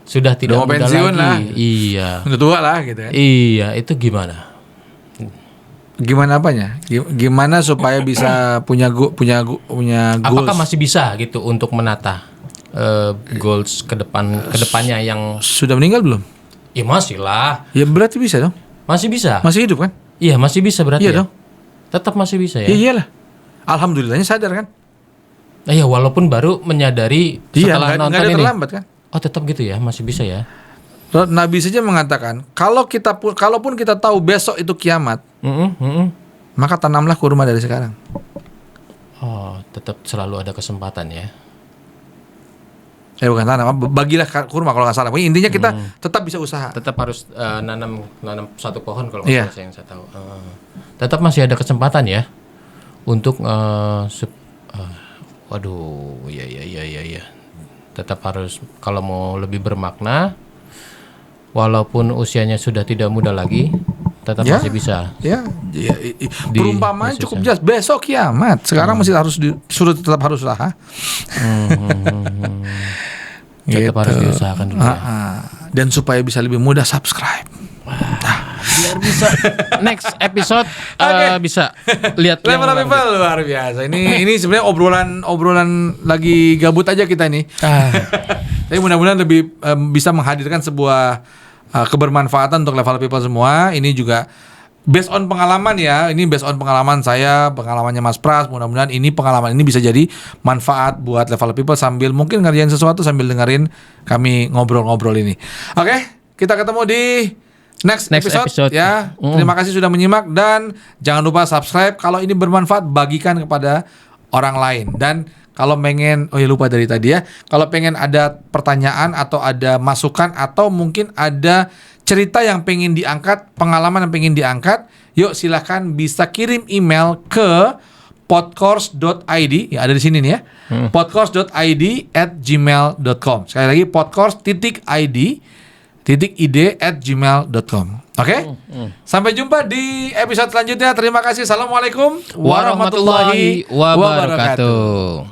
Sudah tidak mau muda pensiun lagi. lah. Iya. Udah tua lah gitu ya. Iya, itu gimana? Gimana apanya? Gimana supaya bisa punya goals? Apakah masih bisa gitu untuk menata goals kedepannya yang sudah meninggal belum? Ya masih lah. Ya berarti bisa dong. Masih bisa. Masih hidup kan? Iya masih bisa berarti. Iya ya? dong. Tetap masih bisa ya. Ya iyalah. Alhamdulillahnya sadar kan? Iya walaupun baru menyadari setelah nonton nggak ada ini. terlambat kan? Oh tetap gitu ya, masih bisa ya. Nabi saja mengatakan, kalaupun kita tahu besok itu kiamat, maka tanamlah kurma dari sekarang. Oh, tetap selalu ada kesempatan ya. Bukan tanam, bagilah kurma kalau nggak salah. Pokoknya intinya kita tetap bisa usaha. Tetap harus nanam satu pohon kalau nggak salah yang saya tahu. Tetap masih ada kesempatan ya untuk waduh, iya. Tetap harus kalau mau lebih bermakna. Walaupun usianya sudah tidak muda lagi, tetap masih bisa. Perumpamaan cukup jelas. Besok kiamat. Sekarang masih tetap harus usaha. Tetap harus diusahakan dulu. Dan supaya bisa lebih mudah subscribe. Biar bisa next episode bisa lihat Level Up People luar biasa. Ini sebenarnya obrolan lagi gabut aja kita ini. Tapi mudah-mudahan lebih bisa menghadirkan sebuah kebermanfaatan untuk Level Up People semua. Ini juga based on pengalaman ya. Ini based on pengalaman saya, pengalamannya Mas Pras. Mudah-mudahan pengalaman ini bisa jadi manfaat buat Level Up People sambil mungkin ngerjain sesuatu sambil dengerin kami ngobrol-ngobrol ini. Oke, kita ketemu di next episode ya. Terima kasih sudah menyimak dan jangan lupa subscribe. Kalau ini bermanfaat bagikan kepada orang lain. Dan kalau pengen lupa dari tadi ya. Kalau pengen ada pertanyaan atau ada masukan atau mungkin ada cerita yang pengen diangkat, pengalaman yang pengen diangkat, yuk silakan bisa kirim email ke podcourse.id ya, ada di sini nih ya. podcourse.id@gmail.com. Sekali lagi podcourse.id@gmail.com. Oke? Sampai jumpa di episode selanjutnya. Terima kasih. Assalamualaikum warahmatullahi wabarakatuh.